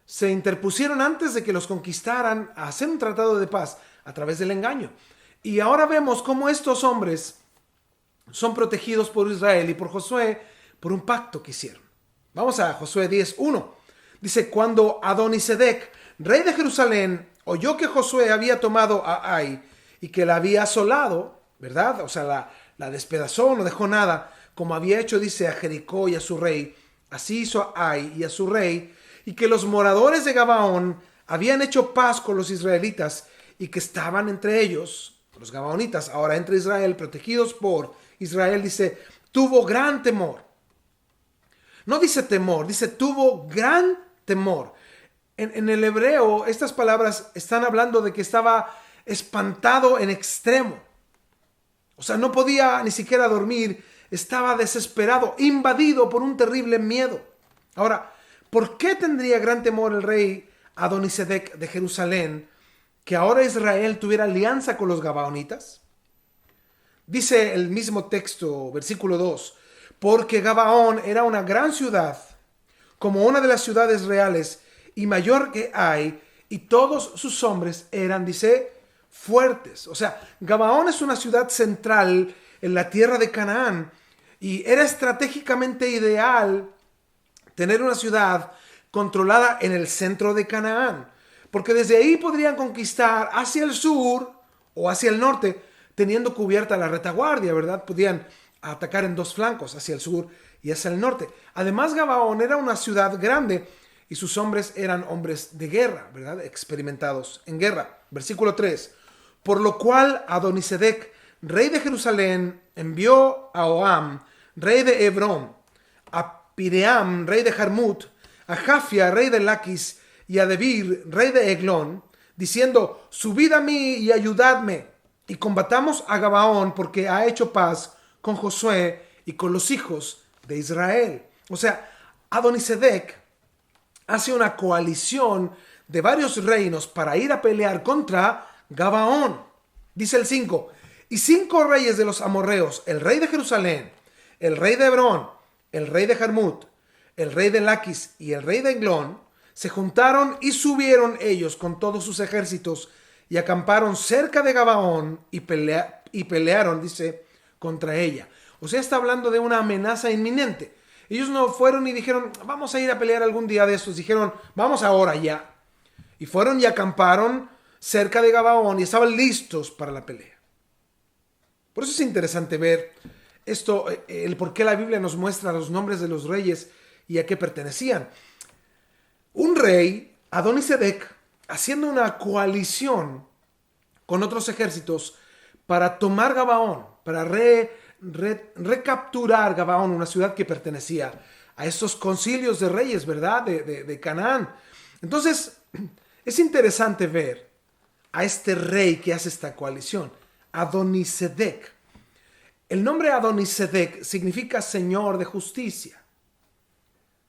se interpusieron antes de que los conquistaran a hacer un tratado de paz a través del engaño. Y ahora vemos cómo estos hombres son protegidos por Israel y por Josué por un pacto que hicieron. Vamos a Josué 10:1. Dice, cuando Adonisedec, rey de Jerusalén, oyó que Josué había tomado a Ai y que la había asolado, ¿verdad? O sea, la despedazó, no dejó nada, como había hecho, dice, a Jericó y a su rey. Así hizo a Ai y a su rey, y que los moradores de Gabaón habían hecho paz con los israelitas y que estaban entre ellos, los gabaonitas, ahora entre Israel, protegidos por Israel, dice, tuvo gran temor. No dice temor, dice tuvo gran temor. En el hebreo, estas palabras están hablando de que estaba espantado en extremo. O sea, no podía ni siquiera dormir, estaba desesperado, invadido por un terrible miedo. Ahora, ¿por qué tendría gran temor el rey Adonisedec de Jerusalén que ahora Israel tuviera alianza con los gabaonitas? Dice el mismo texto, versículo 2, porque Gabaón era una gran ciudad, como una de las ciudades reales y mayor que hay, y todos sus hombres eran, dice, fuertes. O sea, Gabaón es una ciudad central en la tierra de Canaán y era estratégicamente ideal tener una ciudad controlada en el centro de Canaán, porque desde ahí podrían conquistar hacia el sur o hacia el norte, teniendo cubierta la retaguardia, ¿verdad? Podían atacar en dos flancos, hacia el sur y hacia el norte. Además, Gabaón era una ciudad grande y sus hombres eran hombres de guerra, ¿verdad? Experimentados en guerra. Versículo 3. Por lo cual Adonisedec, rey de Jerusalén, envió a Oam, rey de Hebrón, a Piream, rey de Jarmut, a Jafia, rey de Laquis, y a Debir, rey de Eglón, diciendo, subid a mí y ayudadme, y combatamos a Gabaón, porque ha hecho paz con Josué y con los hijos de Israel. O sea, Adonisedec hace una coalición de varios reinos para ir a pelear contra Gabaón. Dice el 5, y 5 reyes de los amorreos, el rey de Jerusalén, el rey de Hebrón, el rey de Jarmut, el rey de Laquis y el rey de Eglón, se juntaron y subieron ellos con todos sus ejércitos y acamparon cerca de Gabaón y pelearon, dice, contra ella. O sea, está hablando de una amenaza inminente. Ellos no fueron y dijeron, vamos a ir a pelear algún día de estos. Dijeron, vamos ahora ya. Y fueron y acamparon cerca de Gabaón y estaban listos para la pelea. Por eso es interesante ver esto, el por qué la Biblia nos muestra los nombres de los reyes y a qué pertenecían. Un rey, Adonisedec, haciendo una coalición con otros ejércitos para tomar Gabaón, para recapturar Gabaón, una ciudad que pertenecía a estos concilios de reyes, ¿verdad? De Canaán. Entonces, es interesante ver a este rey que hace esta coalición, Adonisedec. El nombre Adonisedec significa Señor de Justicia.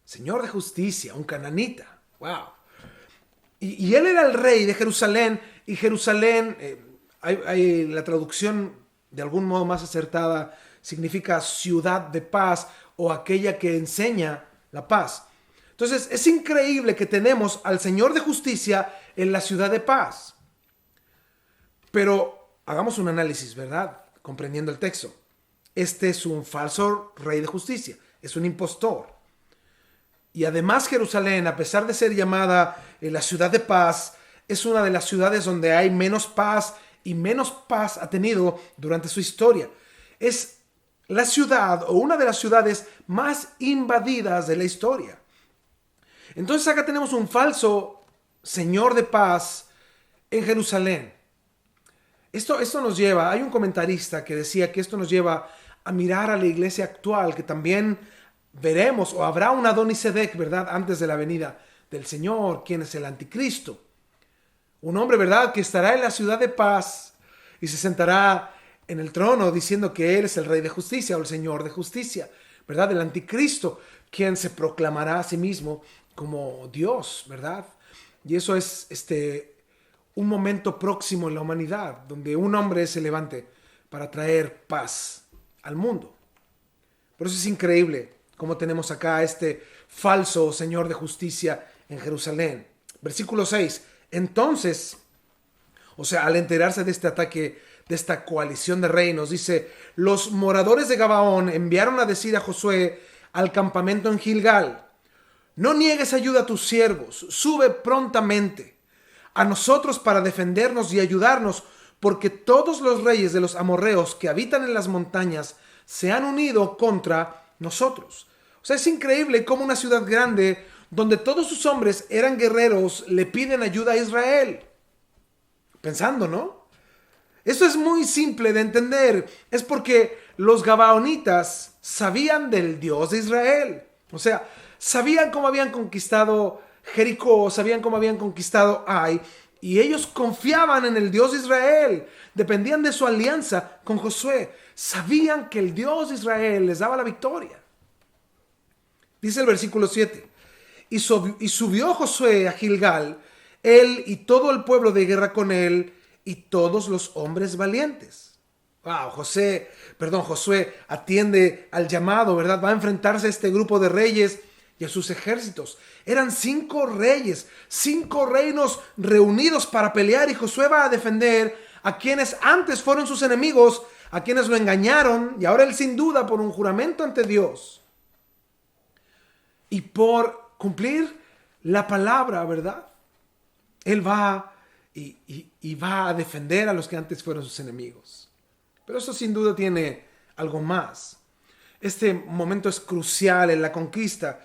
Señor de Justicia, un cananita. ¡Wow! Y él era el rey de Jerusalén, y Jerusalén, hay la traducción de algún modo más acertada, significa ciudad de paz o aquella que enseña la paz. Entonces, es increíble que tenemos al Señor de Justicia en la ciudad de paz. Pero hagamos un análisis, ¿verdad? Comprendiendo el texto. Este es un falso rey de justicia, es un impostor. Y además Jerusalén, a pesar de ser llamada la ciudad de paz, es una de las ciudades donde hay menos paz y menos paz ha tenido durante su historia. Es la ciudad o una de las ciudades más invadidas de la historia. Entonces acá tenemos un falso señor de paz en Jerusalén. Esto nos lleva, hay un comentarista que decía que esto nos lleva a mirar a la iglesia actual, que también veremos, o habrá un Adonisedec, ¿verdad?, antes de la venida del Señor, quien es el anticristo. Un hombre, ¿verdad?, que estará en la ciudad de paz y se sentará en el trono diciendo que Él es el Rey de justicia o el Señor de justicia, ¿verdad? El anticristo, quien se proclamará a sí mismo como Dios, ¿verdad? Y eso es un momento próximo en la humanidad, donde un hombre se levante para traer paz al mundo. Por eso es increíble cómo tenemos acá a este falso Señor de justicia en Jerusalén. Versículo 6. Entonces, o sea, al enterarse de este ataque, de esta coalición de reinos, dice: los moradores de Gabaón enviaron a decir a Josué al campamento en Gilgal: no niegues ayuda a tus siervos, sube prontamente a nosotros para defendernos y ayudarnos, porque todos los reyes de los amorreos que habitan en las montañas se han unido contra nosotros. O sea, es increíble cómo una ciudad grande, donde todos sus hombres eran guerreros, le piden ayuda a Israel. Pensando, ¿no? Esto es muy simple de entender. Es porque los gabaonitas sabían del Dios de Israel. O sea, sabían cómo habían conquistado Jericó, sabían cómo habían conquistado Ai, y ellos confiaban en el Dios de Israel. Dependían de su alianza con Josué. Sabían que el Dios de Israel les daba la victoria. Dice el versículo 7. Y subió Josué a Gilgal, él y todo el pueblo de guerra con él, y todos los hombres valientes. Wow, Josué atiende al llamado, ¿verdad? Va a enfrentarse a este grupo de reyes y a sus ejércitos. Eran 5 reyes, 5 reinos reunidos para pelear, y Josué va a defender a quienes antes fueron sus enemigos, a quienes lo engañaron, y ahora él, sin duda, por un juramento ante Dios y por cumplir la palabra, ¿verdad?, él va y va a defender a los que antes fueron sus enemigos. Pero eso sin duda tiene algo más. Este momento es crucial en la conquista.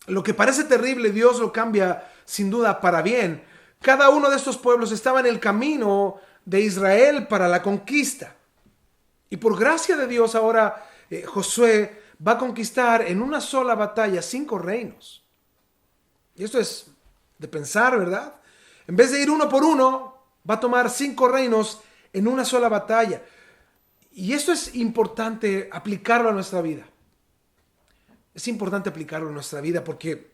Lo que parece terrible, Dios lo cambia sin duda para bien. Cada uno de estos pueblos estaba en el camino de Israel para la conquista. Y por gracia de Dios ahora Josué va a conquistar en una sola batalla 5 reinos. Y esto es de pensar, ¿verdad? En vez de ir uno por uno, va a tomar 5 reinos en una sola batalla. Y esto es importante aplicarlo a nuestra vida. Es importante aplicarlo a nuestra vida porque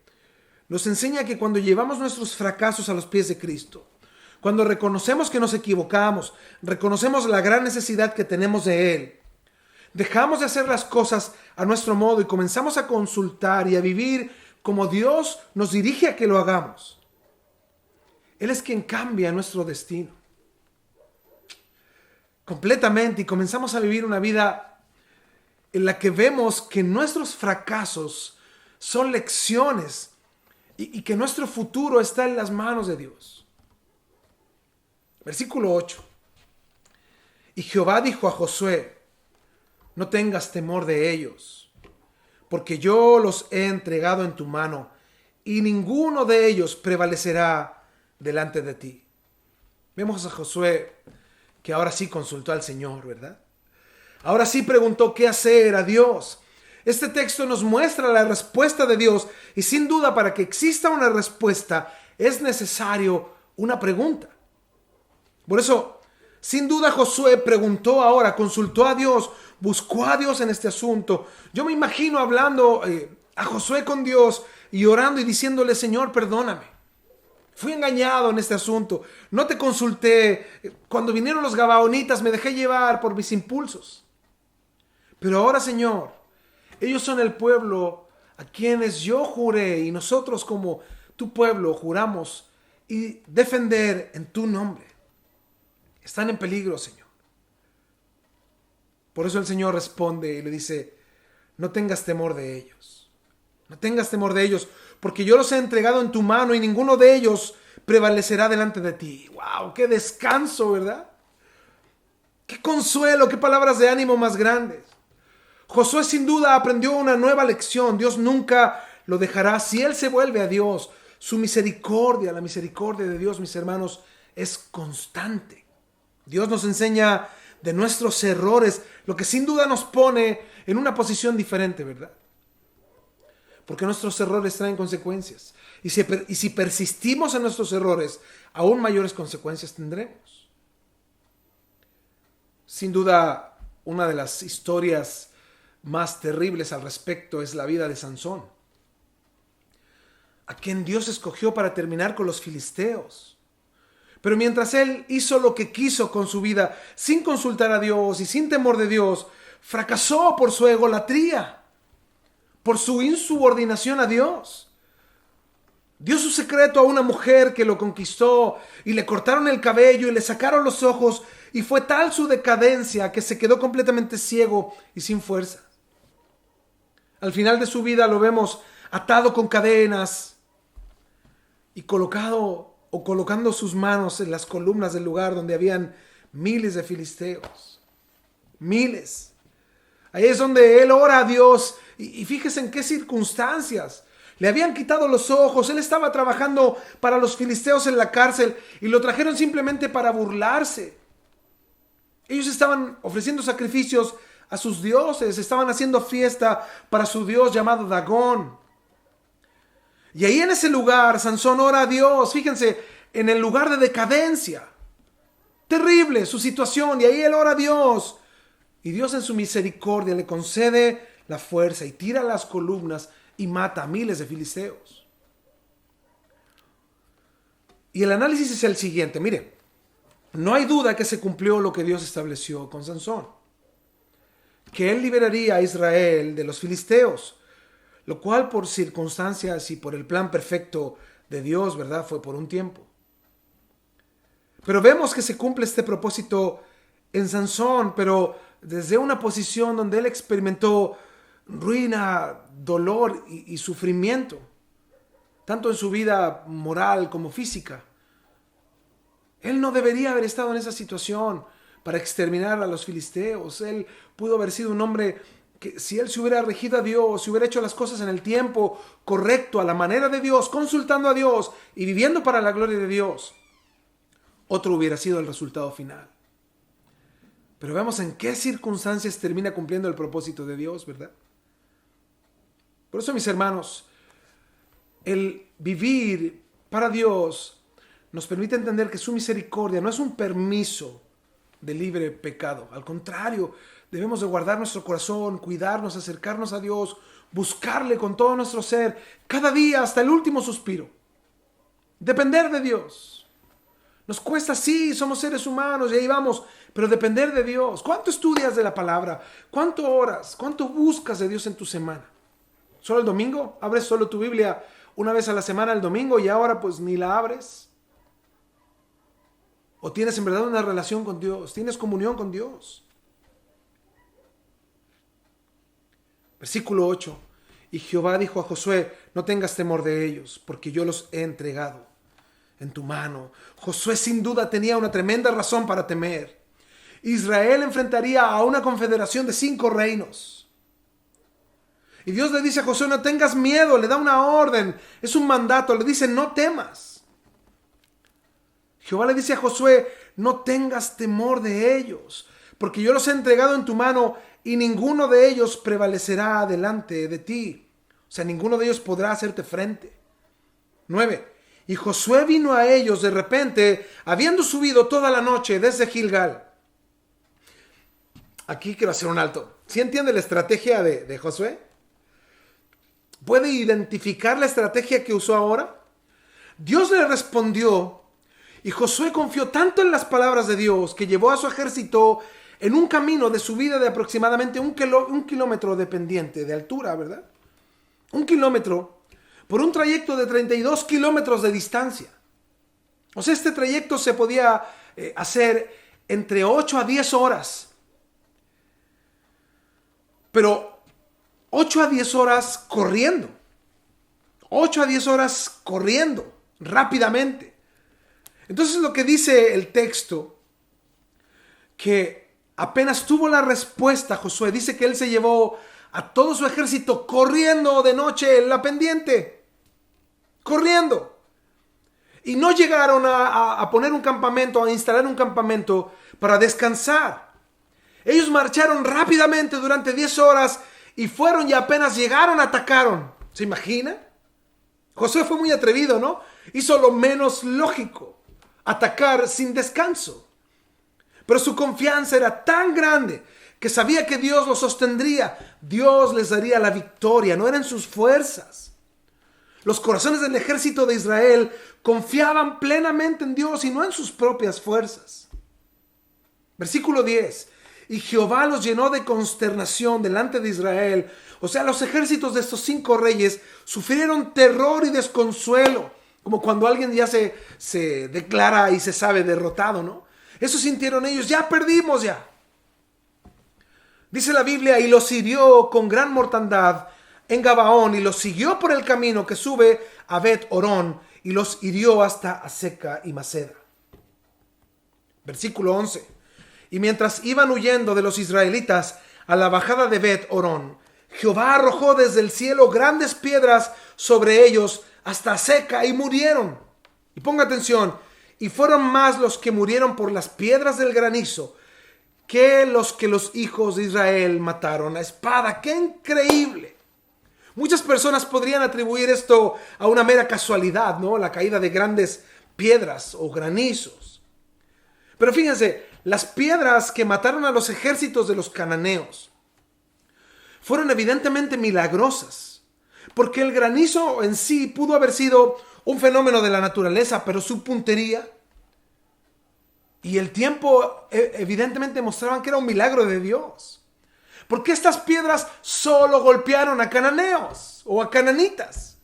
nos enseña que cuando llevamos nuestros fracasos a los pies de Cristo, cuando reconocemos que nos equivocamos, reconocemos la gran necesidad que tenemos de Él, dejamos de hacer las cosas a nuestro modo y comenzamos a consultar y a vivir como Dios nos dirige a que lo hagamos. Él es quien cambia nuestro destino completamente, y comenzamos a vivir una vida en la que vemos que nuestros fracasos son lecciones y que nuestro futuro está en las manos de Dios. Versículo 8. Y Jehová dijo a Josué: no tengas temor de ellos, porque yo los he entregado en tu mano, y ninguno de ellos prevalecerá delante de ti. Vemos a Josué que ahora sí consultó al Señor, ¿verdad? Ahora sí preguntó qué hacer a Dios. Este texto nos muestra la respuesta de Dios, y sin duda, para que exista una respuesta es necesario una pregunta. Por eso, sin duda, Josué preguntó ahora, consultó a Dios, buscó a Dios en este asunto. Yo me imagino hablando a Josué con Dios y orando y diciéndole: Señor, perdóname. Fui engañado en este asunto. No te consulté. Cuando vinieron los gabaonitas me dejé llevar por mis impulsos. Pero ahora, Señor, ellos son el pueblo a quienes yo juré, y nosotros como tu pueblo juramos y defender en tu nombre. Están en peligro, Señor. Por eso el Señor responde y le dice: no tengas temor de ellos. No tengas temor de ellos, porque yo los he entregado en tu mano y ninguno de ellos prevalecerá delante de ti. ¡Wow! ¡Qué descanso!, ¿verdad? ¡Qué consuelo! ¡Qué palabras de ánimo más grandes! Josué sin duda aprendió una nueva lección. Dios nunca lo dejará si él se vuelve a Dios. Su misericordia, la misericordia de Dios, mis hermanos, es constante. Dios nos enseña de nuestros errores, lo que sin duda nos pone en una posición diferente, ¿verdad? porque nuestros errores traen consecuencias. Y si persistimos en nuestros errores, aún mayores consecuencias tendremos. Sin duda, una de las historias más terribles al respecto es la vida de Sansón, a quien Dios escogió para terminar con los filisteos. Pero mientras él hizo lo que quiso con su vida, sin consultar a Dios y sin temor de Dios, fracasó por su egolatría, por su insubordinación a Dios. Dio su secreto a una mujer que lo conquistó y le cortaron el cabello y le sacaron los ojos, y fue tal su decadencia que se quedó completamente ciego y sin fuerza. Al final de su vida lo vemos atado con cadenas y colocando sus manos en las columnas del lugar donde habían miles de filisteos. Miles. Ahí es donde él ora a Dios, y fíjese en qué circunstancias. Le habían quitado los ojos, él estaba trabajando para los filisteos en la cárcel y lo trajeron simplemente para burlarse. Ellos estaban ofreciendo sacrificios a sus dioses, estaban haciendo fiesta para su dios llamado Dagón. Y ahí en ese lugar Sansón ora a Dios, fíjense, en el lugar de decadencia. Terrible su situación, y ahí él ora a Dios. Y Dios en su misericordia le concede la fuerza y tira las columnas y mata a miles de filisteos. Y el análisis es el siguiente, mire, no hay duda que se cumplió lo que Dios estableció con Sansón, que él liberaría a Israel de los filisteos, lo cual por circunstancias y por el plan perfecto de Dios, ¿verdad?, fue por un tiempo. Pero vemos que se cumple este propósito en Sansón, pero desde una posición donde él experimentó ruina, dolor y sufrimiento, tanto en su vida moral como física. Él no debería haber estado en esa situación para exterminar a los filisteos. Él pudo haber sido un hombre que, si él se hubiera regido a Dios, si hubiera hecho las cosas en el tiempo correcto, a la manera de Dios, consultando a Dios y viviendo para la gloria de Dios, otro hubiera sido el resultado final. Pero vemos en qué circunstancias termina cumpliendo el propósito de Dios, ¿verdad? Por eso, mis hermanos, el vivir para Dios nos permite entender que su misericordia no es un permiso de libre pecado. Al contrario, debemos de guardar nuestro corazón, cuidarnos, acercarnos a Dios, buscarle con todo nuestro ser, cada día hasta el último suspiro. Depender de Dios. Nos cuesta, sí, somos seres humanos y ahí vamos, pero depender de Dios. ¿Cuánto estudias de la palabra? ¿Cuánto oras? ¿Cuánto buscas de Dios en tu semana? ¿Solo el domingo? ¿Abres solo tu Biblia una vez a la semana el domingo y ahora pues ni la abres? ¿O tienes en verdad una relación con Dios? ¿Tienes comunión con Dios? Versículo 8. Y Jehová dijo a Josué, no tengas temor de ellos, porque yo los he entregado en tu mano. Josué sin duda tenía una tremenda razón para temer. Israel enfrentaría a una confederación de 5 reinos. Y Dios le dice a Josué, no tengas miedo, le da una orden, es un mandato, le dice, no temas. Jehová le dice a Josué, no tengas temor de ellos, porque yo los he entregado en tu mano y ninguno de ellos prevalecerá delante de ti. O sea, ninguno de ellos podrá hacerte frente. 9. Y Josué vino a ellos de repente, habiendo subido toda la noche desde Gilgal. Aquí quiero hacer un alto. ¿Sí entiende la estrategia de Josué? ¿Puede identificar la estrategia que usó ahora? Dios le respondió y Josué confió tanto en las palabras de Dios que llevó a su ejército en un camino de subida de aproximadamente un kilómetro de pendiente de altura, ¿verdad? 1 kilómetro por un trayecto de 32 kilómetros de distancia. O sea, este trayecto se podía hacer entre 8 a 10 horas. Pero 8 a 10 horas corriendo. 8 a 10 horas corriendo rápidamente. Entonces lo que dice el texto, que apenas tuvo la respuesta Josué, dice que él se llevó a todo su ejército corriendo de noche en la pendiente. Corriendo. Y no llegaron a poner un campamento, a instalar un campamento para descansar. Ellos marcharon rápidamente durante 10 horas y fueron y apenas llegaron, atacaron. ¿Se imagina? Josué fue muy atrevido, ¿no? Hizo lo menos lógico, atacar sin descanso. Pero su confianza era tan grande que sabía que Dios los sostendría. Dios les daría la victoria, no eran sus fuerzas. Los corazones del ejército de Israel confiaban plenamente en Dios y no en sus propias fuerzas. Versículo 10. Y Jehová los llenó de consternación delante de Israel. O sea, los ejércitos de estos 5 reyes sufrieron terror y desconsuelo, como cuando alguien ya se declara y se sabe derrotado, ¿no? Eso sintieron ellos, ya perdimos ya. Dice la Biblia, y los hirió con gran mortandad en Gabaón, y los siguió por el camino que sube a Bet-Orón, y los hirió hasta Aseca y Maceda. Versículo 11. Y mientras iban huyendo de los israelitas a la bajada de Bet-Orón, Jehová arrojó desde el cielo grandes piedras sobre ellos hasta Aseca y murieron. Y ponga atención, y fueron más los que murieron por las piedras del granizo que los hijos de Israel mataron a espada. ¡Qué increíble! Muchas personas podrían atribuir esto a una mera casualidad, ¿no? La caída de grandes piedras o granizos. Pero fíjense, las piedras que mataron a los ejércitos de los cananeos fueron evidentemente milagrosas, porque el granizo en sí pudo haber sido un fenómeno de la naturaleza, pero su puntería y el tiempo evidentemente mostraban que era un milagro de Dios. Porque estas piedras solo golpearon a cananeos o a cananitas.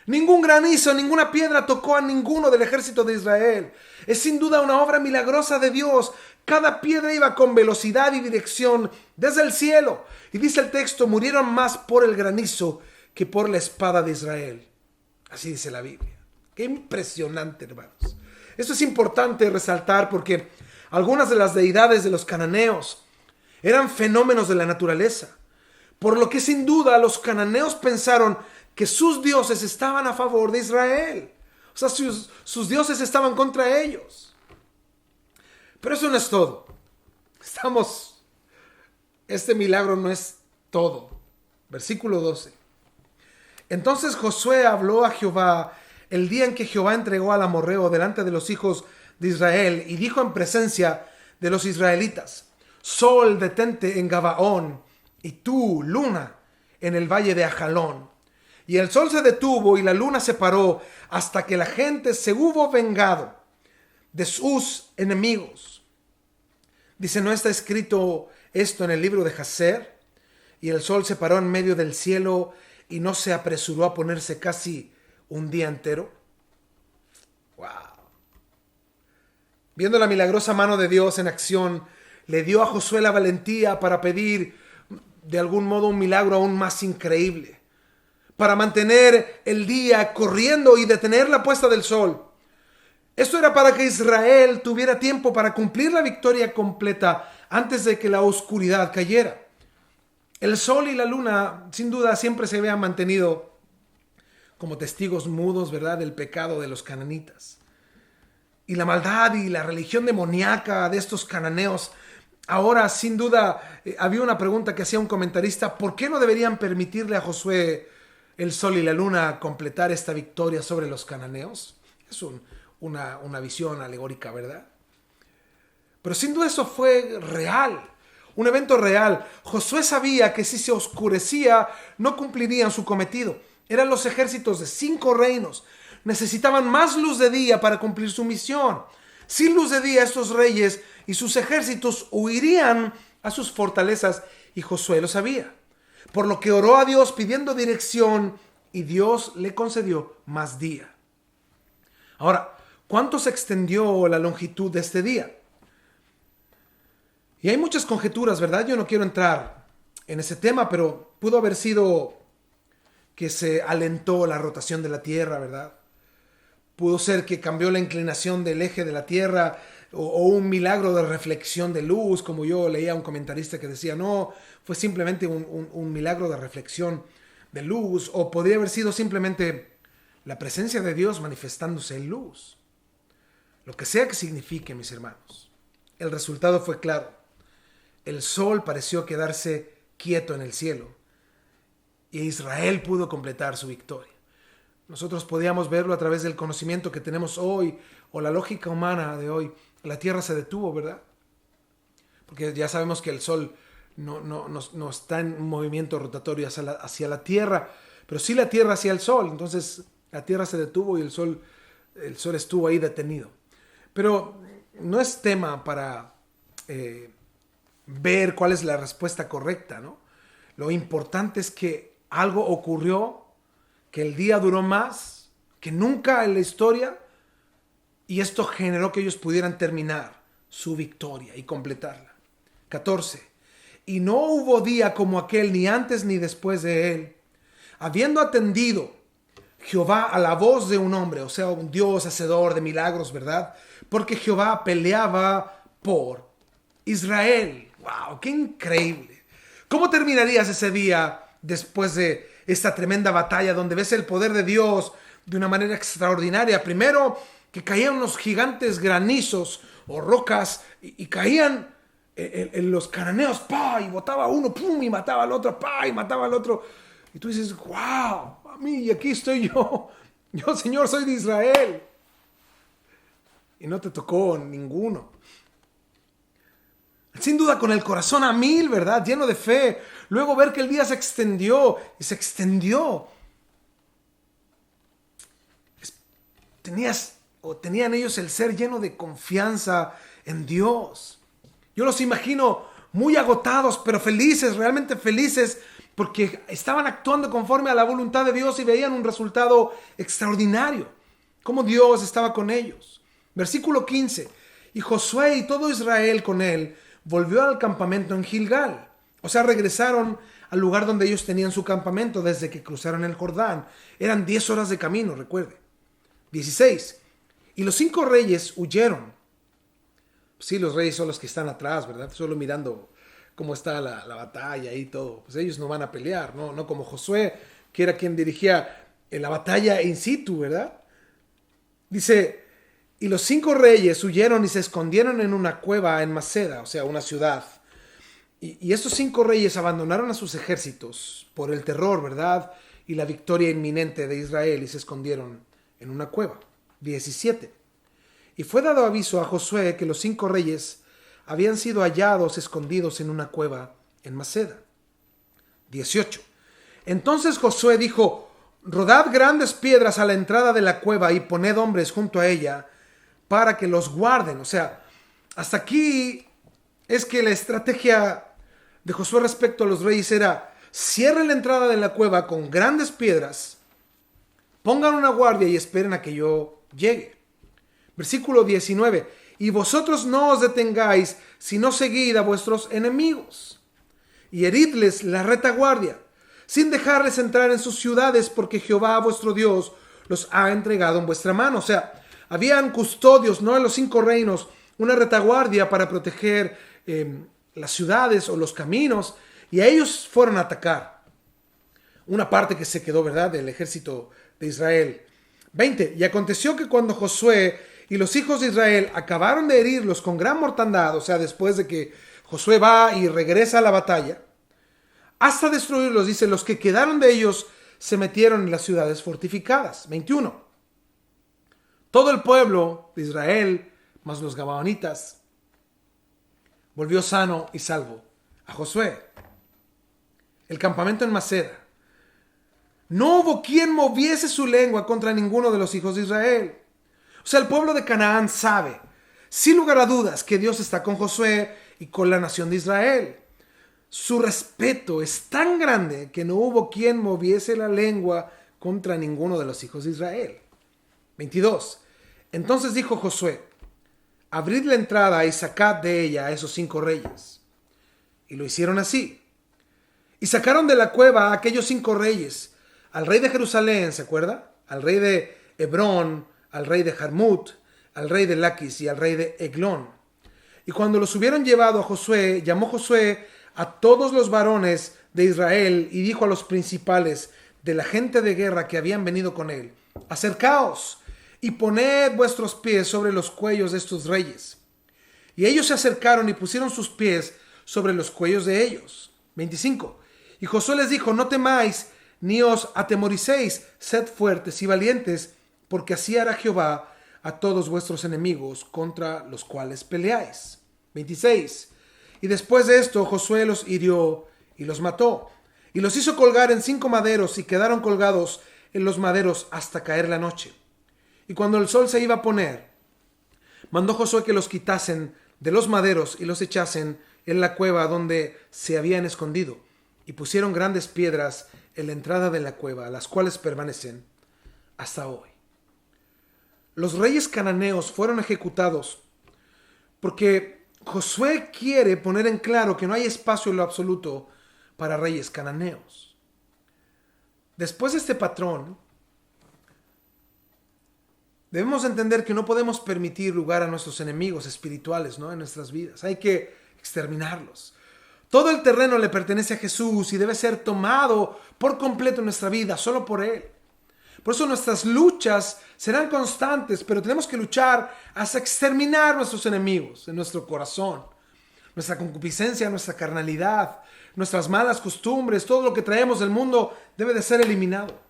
Ningún granizo, ninguna piedra tocó a ninguno del ejército de Israel. Es sin duda una obra milagrosa de Dios. Cada piedra iba con velocidad y dirección desde el cielo. Y dice el texto, murieron más por el granizo que por la espada de Israel. Así dice la Biblia. Qué impresionante, hermanos. Esto es importante resaltar porque algunas de las deidades de los cananeos eran fenómenos de la naturaleza. Por lo que sin duda los cananeos pensaron que sus dioses estaban a favor de Israel. O sea, sus dioses estaban contra ellos. Pero eso no es todo. Este milagro no es todo. Versículo 12. Entonces Josué habló a Jehová el día en que Jehová entregó al amorreo delante de los hijos de Israel y dijo en presencia de los israelitas: Sol, detente en Gabaón, y tú, luna, en el valle de Ajalón. Y el sol se detuvo y la luna se paró hasta que la gente se hubo vengado de sus enemigos. Dice, ¿no está escrito esto en el libro de Jaser? Y el sol se paró en medio del cielo y no se apresuró a ponerse casi un día entero. ¡Wow! Viendo la milagrosa mano de Dios en acción, le dio a Josué la valentía para pedir de algún modo un milagro aún más increíble, para mantener el día corriendo y detener la puesta del sol. Esto era para que Israel tuviera tiempo para cumplir la victoria completa antes de que la oscuridad cayera. El sol y la luna, sin duda, siempre se habían mantenido como testigos mudos, ¿verdad?, del pecado de los cananitas. Y la maldad y la religión demoníaca de estos cananeos. Ahora, sin duda, había una pregunta que hacía un comentarista: ¿por qué no deberían permitirle a Josué el sol y la luna completar esta victoria sobre los cananeos? Es una visión alegórica, ¿verdad? Pero sin duda eso fue real, un evento real. Josué sabía que si se oscurecía no cumplirían su cometido. Eran los ejércitos de 5 reinos. Necesitaban más luz de día para cumplir su misión. Sin luz de día, estos reyes y sus ejércitos huirían a sus fortalezas, y Josué lo sabía. Por lo que oró a Dios pidiendo dirección, y Dios le concedió más día. Ahora, ¿cuánto se extendió la longitud de este día? Y hay muchas conjeturas, ¿verdad? Yo no quiero entrar en ese tema, pero pudo haber sido que se alentó la rotación de la Tierra, ¿verdad? Pudo ser que cambió la inclinación del eje de la Tierra, o un milagro de reflexión de luz, como yo leía a un comentarista que decía, no, fue simplemente un milagro de reflexión de luz, o podría haber sido simplemente la presencia de Dios manifestándose en luz. Lo que sea que signifique, mis hermanos, el resultado fue claro. El sol pareció quedarse quieto en el cielo, y Israel pudo completar su victoria. Nosotros podíamos verlo a través del conocimiento que tenemos hoy o la lógica humana de hoy. La tierra se detuvo, ¿verdad? Porque ya sabemos que el sol no está en un movimiento rotatorio hacia la tierra, pero sí la tierra hacia el sol. Entonces la tierra se detuvo y el sol estuvo ahí detenido. Pero no es tema para ver cuál es la respuesta correcta, ¿no? Lo importante es que algo ocurrió, que el día duró más que nunca en la historia, y esto generó que ellos pudieran terminar su victoria y completarla. 14. Y no hubo día como aquel, ni antes ni después de él, habiendo atendido Jehová a la voz de un hombre, o sea, un Dios hacedor de milagros, ¿verdad? Porque Jehová peleaba por Israel. ¡Wow! ¡Qué increíble! ¿Cómo terminarías ese día después de esta tremenda batalla donde ves el poder de Dios de una manera extraordinaria? Primero, que caían unos gigantes granizos o rocas y caían en los cananeos, ¡pa! Y botaba uno, ¡pum! Y mataba al otro, ¡pa! Y mataba al otro. Y tú dices, ¡wow! A mí, y aquí estoy yo. Yo, Señor, soy de Israel. Y no te tocó ninguno. Sin duda con el corazón a mil, ¿verdad? Lleno de fe. Luego ver que el día se extendió y se extendió. Tenían ellos el ser lleno de confianza en Dios. Yo los imagino muy agotados, pero felices, realmente felices, porque estaban actuando conforme a la voluntad de Dios y veían un resultado extraordinario. Cómo Dios estaba con ellos. Versículo 15. Y Josué y todo Israel con él volvió al campamento en Gilgal. O sea, regresaron al lugar donde ellos tenían su campamento desde que cruzaron el Jordán. Eran 10 horas de camino, recuerde. 16. Y los 5 reyes huyeron. Sí, los reyes son los que están atrás, ¿verdad? Solo mirando cómo está la batalla y todo. Pues ellos no van a pelear, no como Josué, que era quien dirigía la batalla in situ, ¿verdad? Dice, y los 5 reyes huyeron y se escondieron en una cueva en Maceda, o sea, una ciudad. Y estos 5 reyes abandonaron a sus ejércitos por el terror, ¿verdad? Y la victoria inminente de Israel, y se escondieron en una cueva. 17. Y fue dado aviso a Josué que los 5 reyes habían sido hallados escondidos en una cueva en Maceda. 18. Entonces Josué dijo, rodad grandes piedras a la entrada de la cueva y poned hombres junto a ella para que los guarden. O sea, hasta aquí es que la estrategia de Josué respecto a los reyes era: cierren la entrada de la cueva con grandes piedras, pongan una guardia y esperen a que yo llegue. Versículo 19. Y vosotros no os detengáis, sino seguid a vuestros enemigos y heridles la retaguardia, sin dejarles entrar en sus ciudades, porque Jehová vuestro Dios los ha entregado en vuestra mano. O sea, habían custodios, no en los 5 reinos, una retaguardia para proteger las ciudades o los caminos, y a ellos fueron a atacar. Una parte que se quedó, ¿verdad?, del ejército de Israel. 20. Y aconteció que cuando Josué y los hijos de Israel acabaron de herirlos con gran mortandad, o sea, después de que Josué va y regresa a la batalla, hasta destruirlos, dice, los que quedaron de ellos se metieron en las ciudades fortificadas. 21. Todo el pueblo de Israel, más los gabaonitas, volvió sano y salvo a Josué. El campamento en Maceda. No hubo quien moviese su lengua contra ninguno de los hijos de Israel. O sea, el pueblo de Canaán sabe, sin lugar a dudas, que Dios está con Josué y con la nación de Israel. Su respeto es tan grande que no hubo quien moviese la lengua contra ninguno de los hijos de Israel. 22. Entonces dijo Josué, abrid la entrada y sacad de ella a esos 5 reyes. Y lo hicieron así. Y sacaron de la cueva a aquellos 5 reyes, al rey de Jerusalén, ¿se acuerda? Al rey de Hebrón, al rey de Jarmut, al rey de Laquis y al rey de Eglón. Y cuando los hubieron llevado a Josué, llamó Josué a todos los varones de Israel y dijo a los principales de la gente de guerra que habían venido con él, acercaos y poned vuestros pies sobre los cuellos de estos reyes. Y ellos se acercaron y pusieron sus pies sobre los cuellos de ellos. 25. Y Josué les dijo, no temáis ni os atemoricéis, sed fuertes y valientes, porque así hará Jehová a todos vuestros enemigos contra los cuales peleáis. 26. Y después de esto Josué los hirió y los mató, y los hizo colgar en 5 maderos, y quedaron colgados en los maderos hasta caer la noche. Y cuando el sol se iba a poner, mandó Josué que los quitasen de los maderos y los echasen en la cueva donde se habían escondido, y pusieron grandes piedras en la entrada de la cueva, las cuales permanecen hasta hoy. Los reyes cananeos fueron ejecutados porque Josué quiere poner en claro que no hay espacio en lo absoluto para reyes cananeos. Después de este patrón, debemos entender que no podemos permitir lugar a nuestros enemigos espirituales, ¿no?, en nuestras vidas. Hay que exterminarlos. Todo el terreno le pertenece a Jesús y debe ser tomado por completo en nuestra vida, solo por Él. Por eso nuestras luchas serán constantes, pero tenemos que luchar hasta exterminar nuestros enemigos en nuestro corazón. Nuestra concupiscencia, nuestra carnalidad, nuestras malas costumbres, todo lo que traemos del mundo debe de ser eliminado.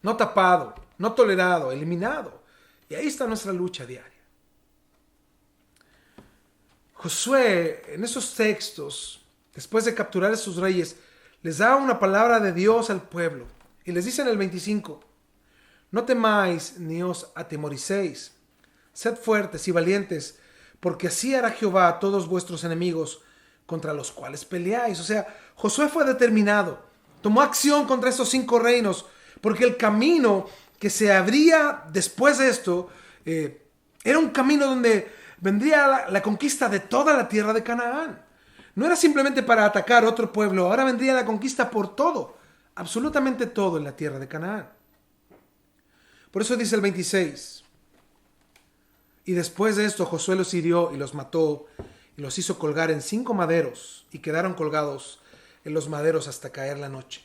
No tapado, no tolerado, eliminado. Y ahí está nuestra lucha diaria. Josué, en esos textos, después de capturar a esos reyes, les da una palabra de Dios al pueblo. Y les dice en el 25, no temáis ni os atemoricéis, sed fuertes y valientes, porque así hará Jehová a todos vuestros enemigos contra los cuales peleáis. O sea, Josué fue determinado, tomó acción contra estos 5 reinos, porque el camino que se abría después de esto era un camino donde vendría la conquista de toda la tierra de Canaán. No era simplemente para atacar otro pueblo, ahora vendría la conquista por todo, absolutamente todo en la tierra de Canaán. Por eso dice el 26, y después de esto Josué los hirió y los mató, y los hizo colgar en 5 maderos, y quedaron colgados en los maderos hasta caer la noche.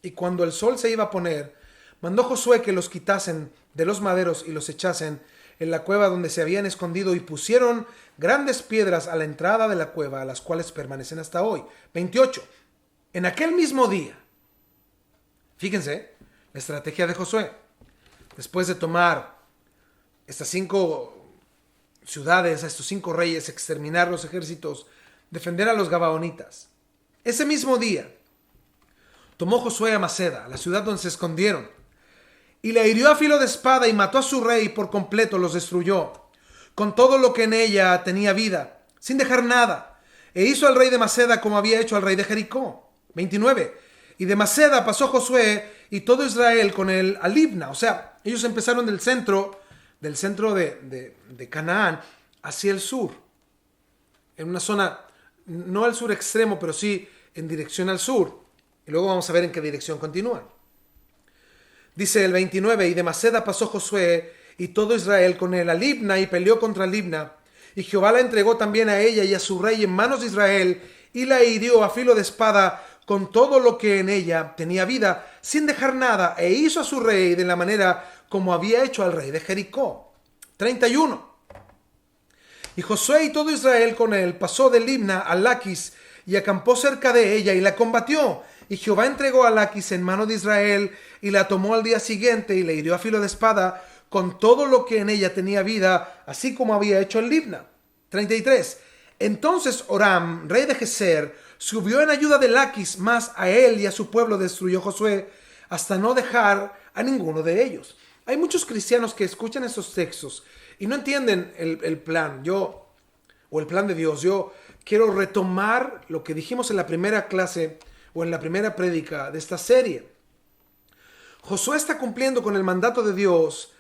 Y cuando el sol se iba a poner, mandó Josué que los quitasen de los maderos y los echasen en la cueva donde se habían escondido, y pusieron grandes piedras a la entrada de la cueva, las cuales permanecen hasta hoy. 28. En aquel mismo día, fíjense la estrategia de Josué, después de tomar estas 5 ciudades, a estos 5 reyes, exterminar los ejércitos, defender a los gabaonitas. Ese mismo día tomó Josué a Maceda, la ciudad donde se escondieron, y la hirió a filo de espada y mató a su rey por completo, los destruyó, con todo lo que en ella tenía vida, sin dejar nada. E hizo al rey de Maceda como había hecho al rey de Jericó. 29. Y de Maceda pasó Josué y todo Israel con él a Libna. O sea, ellos empezaron del centro de Canaán hacia el sur. En una zona, no al sur extremo, pero sí en dirección al sur. Y luego vamos a ver en qué dirección continúan. Dice el 29, y de Maceda pasó Josué y todo Israel con él a Libna, y peleó contra Libna. Y Jehová la entregó también a ella y a su rey en manos de Israel, y la hirió a filo de espada con todo lo que en ella tenía vida, sin dejar nada, e hizo a su rey de la manera como había hecho al rey de Jericó. 31. Y Josué y todo Israel con él pasó de Libna a Laquis, y acampó cerca de ella, y la combatió. Y Jehová entregó a Laquis en mano de Israel, y la tomó al día siguiente, y le hirió a filo de espada con todo lo que en ella tenía vida, así como había hecho en Libna. 33. Entonces Oram, rey de Geser, subió en ayuda de Laquis, mas a él y a su pueblo destruyó Josué, hasta no dejar a ninguno de ellos. Hay muchos cristianos que escuchan estos textos y no entienden el plan. O el plan de Dios. Yo quiero retomar lo que dijimos en la primera clase o en la primera prédica de esta serie. Josué está cumpliendo con el mandato de Dios,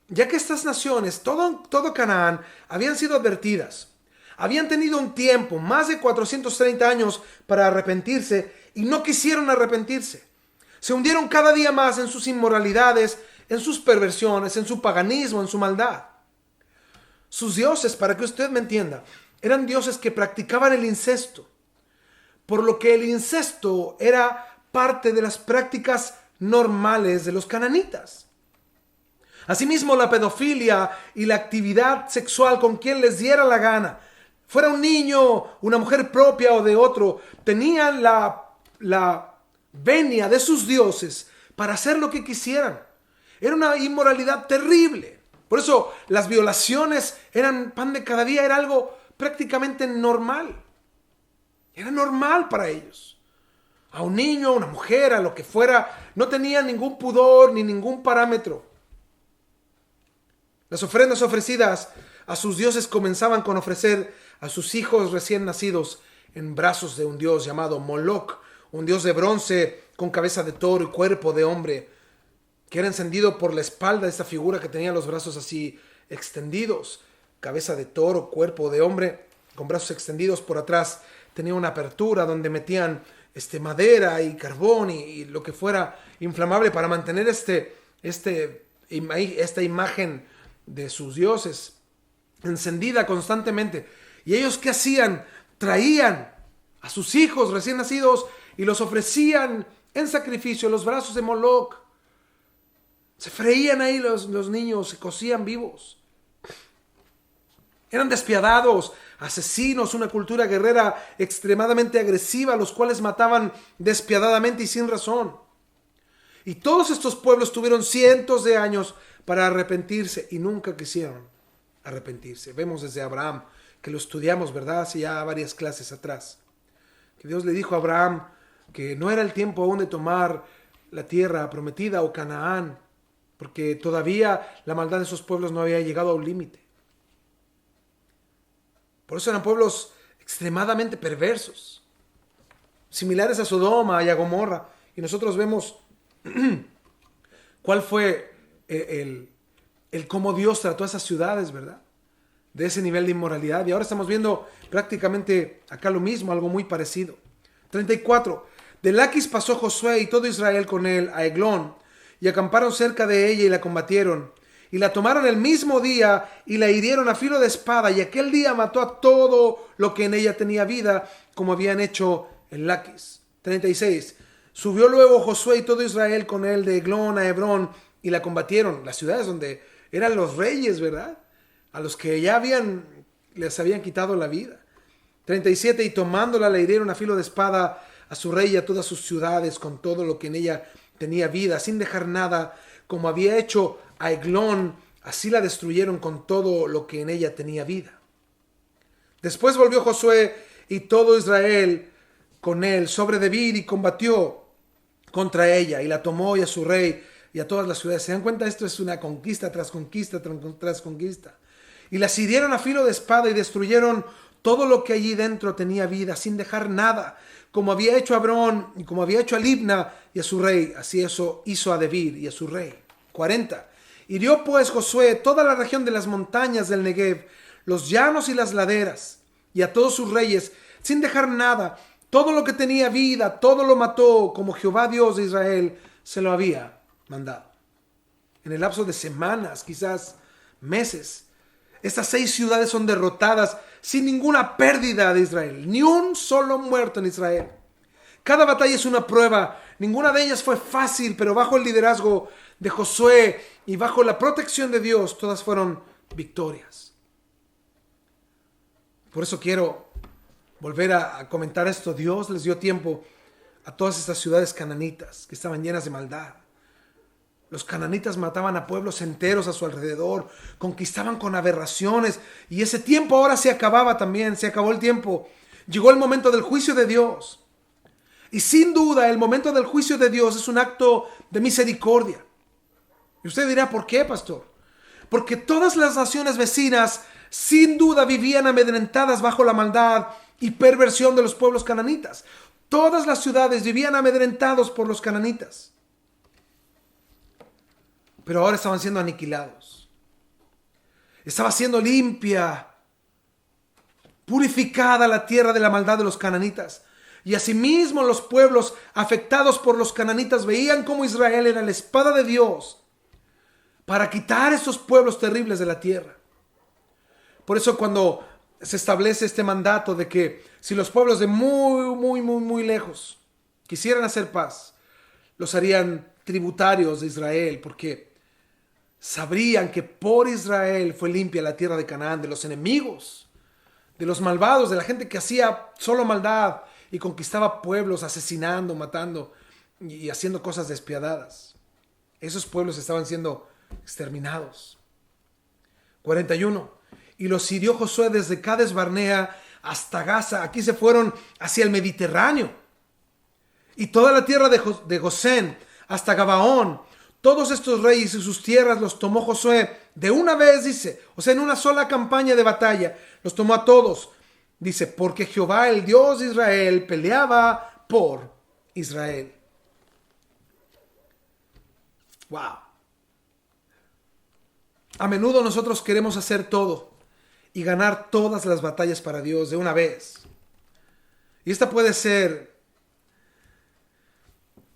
ya que estas naciones, todo Canaán, habían sido advertidas. Habían tenido un tiempo, más de 430 años, para arrepentirse y no quisieron arrepentirse. Se hundieron cada día más en sus inmoralidades, en sus perversiones, en su paganismo, en su maldad. Sus dioses, para que usted me entienda, eran dioses que practicaban el incesto, por lo que el incesto era parte de las prácticas normales de los cananitas. Asimismo, la pedofilia y la actividad sexual con quien les diera la gana, fuera un niño, una mujer propia o de otro, tenían la venia de sus dioses para hacer lo que quisieran. Era una inmoralidad terrible. Por eso las violaciones eran pan de cada día, era algo prácticamente normal. Era normal para ellos. A un niño, a una mujer, a lo que fuera, no tenía ningún pudor ni ningún parámetro. Las ofrendas ofrecidas a sus dioses comenzaban con ofrecer a sus hijos recién nacidos en brazos de un dios llamado Moloch, un dios de bronce con cabeza de toro y cuerpo de hombre, que era encendido por la espalda de esta figura que tenía los brazos así extendidos. Cabeza de toro, cuerpo de hombre, con brazos extendidos por atrás. Tenía una apertura donde metían madera y carbón y lo que fuera inflamable para mantener esta imagen de sus dioses encendida constantemente. ¿Y ellos qué hacían? Traían a sus hijos recién nacidos y los ofrecían en sacrificio en los brazos de Moloch. Se freían ahí los niños, se cocían vivos. Eran despiadados, asesinos, una cultura guerrera extremadamente agresiva, los cuales mataban despiadadamente y sin razón. Y todos estos pueblos tuvieron cientos de años para arrepentirse y nunca quisieron arrepentirse. Vemos desde Abraham, que lo estudiamos, ¿verdad? Hace ya varias clases atrás. Que Dios le dijo a Abraham que no era el tiempo aún de tomar la tierra prometida o Canaán, porque todavía la maldad de esos pueblos no había llegado a un límite. Por eso eran pueblos extremadamente perversos, similares a Sodoma y a Gomorra. Y nosotros vemos cuál fue el cómo Dios trató a esas ciudades, ¿verdad? De ese nivel de inmoralidad. Y ahora estamos viendo prácticamente acá lo mismo, algo muy parecido. 34. De Laquis pasó Josué y todo Israel con él a Eglón, y acamparon cerca de ella y la combatieron. Y la tomaron el mismo día y la hirieron a filo de espada, y aquel día mató a todo lo que en ella tenía vida, como habían hecho en Laquis. 36. Subió luego Josué y todo Israel con él de Eglón a Hebrón, y la combatieron. Las ciudades donde eran los reyes, ¿verdad? A los que ya les habían quitado la vida. 37. Y tomándola la hirieron a filo de espada a su rey y a todas sus ciudades, con todo lo que en ella tenía vida, sin dejar nada, como había hecho a Eglón, así la destruyeron con todo lo que en ella tenía vida. Después volvió Josué y todo Israel con él sobre Debir y combatió contra ella y la tomó y a su rey y a todas las ciudades. ¿Se dan cuenta? Esto es una conquista tras conquista tras conquista. Y las hirieron a filo de espada y destruyeron todo lo que allí dentro tenía vida, sin dejar nada, como había hecho a Hebrón y como había hecho a Libna y a su rey. Así eso hizo a Debir y a su rey. 40. Hirió pues Josué toda la región de las montañas del Negev, los llanos y las laderas, y a todos sus reyes, sin dejar nada. Todo lo que tenía vida, todo lo mató, como Jehová Dios de Israel se lo había mandado. En el lapso de semanas, quizás meses, estas 6 ciudades son derrotadas sin ninguna pérdida de Israel, ni un solo muerto en Israel. Cada batalla es una prueba, ninguna de ellas fue fácil, pero bajo el liderazgo de Josué y bajo la protección de Dios, todas fueron victorias. Por eso quiero volver a comentar esto. Dios les dio tiempo a todas estas ciudades cananitas que estaban llenas de maldad. Los cananitas mataban a pueblos enteros a su alrededor, conquistaban con aberraciones, y ese tiempo ahora se acababa también, se acabó el tiempo. Llegó el momento del juicio de Dios. Y sin duda el momento del juicio de Dios es un acto de misericordia. Y usted dirá, ¿por qué, pastor? Porque todas las naciones vecinas sin duda vivían amedrentadas bajo la maldad y perversión de los pueblos cananitas. Todas las ciudades vivían amedrentados por los cananitas. Pero ahora estaban siendo aniquilados. Estaba siendo limpia, purificada la tierra de la maldad de los cananitas. Y asimismo los pueblos afectados por los cananitas veían cómo Israel era la espada de Dios para quitar esos pueblos terribles de la tierra. Por eso cuando se establece este mandato de que si los pueblos de muy lejos quisieran hacer paz, los harían tributarios de Israel, porque sabrían que por Israel fue limpia la tierra de Canaán de los enemigos, de los malvados, de la gente que hacía solo maldad y conquistaba pueblos asesinando, matando. y haciendo cosas despiadadas. Esos pueblos estaban siendo exterminados. 41. Y los hirió Josué desde Cades Barnea hasta Gaza. Aquí se fueron hacia el Mediterráneo. Y toda la tierra de Gosén hasta Gabaón. Todos estos reyes y sus tierras los tomó Josué de una vez, dice. O sea, en una sola campaña de batalla. Los tomó a todos. Dice, porque Jehová, el Dios de Israel, peleaba por Israel. Wow. A menudo nosotros queremos hacer todo y ganar todas las batallas para Dios de una vez. Y esta puede ser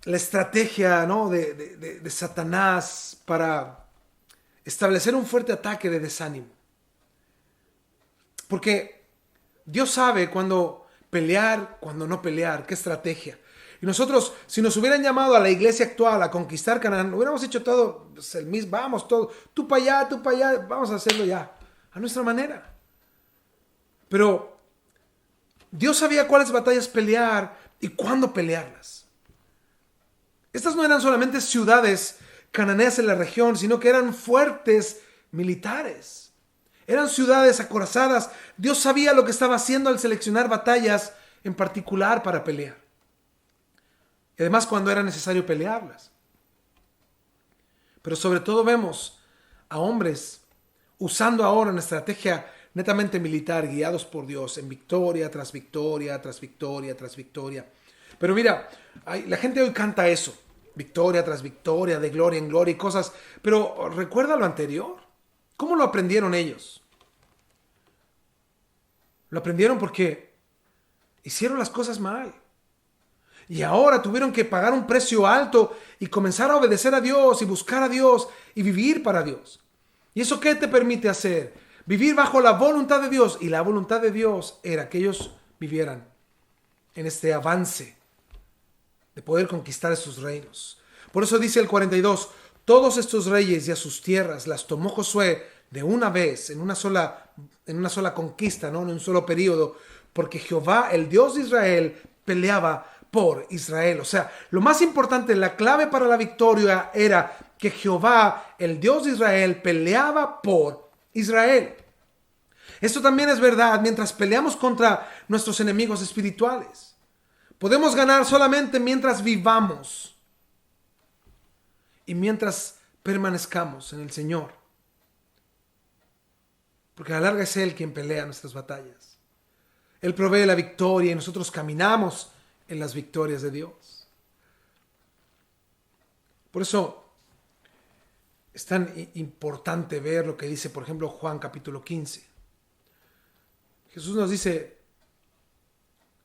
la estrategia, ¿no?, de Satanás para establecer un fuerte ataque de desánimo. Porque Dios sabe cuándo pelear, cuándo no pelear, qué estrategia. Y nosotros, si nos hubieran llamado a la iglesia actual a conquistar Canaán, hubiéramos hecho todo, pues, el mismo, vamos, todo, tú para allá, vamos a hacerlo ya, a nuestra manera. Pero Dios sabía cuáles batallas pelear y cuándo pelearlas. Estas no eran solamente ciudades cananeas en la región, sino que eran fuertes militares. Eran ciudades acorazadas. Dios sabía lo que estaba haciendo al seleccionar batallas en particular para pelear. Y además cuando era necesario pelearlas. Pero sobre todo vemos a hombres usando ahora una estrategia netamente militar, guiados por Dios, en victoria tras victoria, tras victoria, tras victoria. Pero mira, la gente hoy canta eso, victoria tras victoria, de gloria en gloria y cosas. Pero ¿recuerda lo anterior? ¿Cómo lo aprendieron ellos? Lo aprendieron porque hicieron las cosas mal. Y ahora tuvieron que pagar un precio alto y comenzar a obedecer a Dios y buscar a Dios y vivir para Dios. ¿Y eso qué te permite hacer? Vivir bajo la voluntad de Dios. Y la voluntad de Dios era que ellos vivieran en este avance de poder conquistar esos reinos. Por eso dice el 42, todos estos reyes y a sus tierras las tomó Josué de una vez, en una sola conquista, no en un solo periodo, porque Jehová, el Dios de Israel, peleaba por Israel. O sea, lo más importante, la clave para la victoria era que Jehová, el Dios de Israel, peleaba por Israel. Esto también es verdad mientras peleamos contra nuestros enemigos espirituales. Podemos ganar solamente mientras vivamos y mientras permanezcamos en el Señor. Porque a la larga es Él quien pelea nuestras batallas. Él provee la victoria y nosotros caminamos en las victorias de Dios. Por eso es tan importante ver lo que dice, por ejemplo, Juan capítulo 15. Jesús nos dice,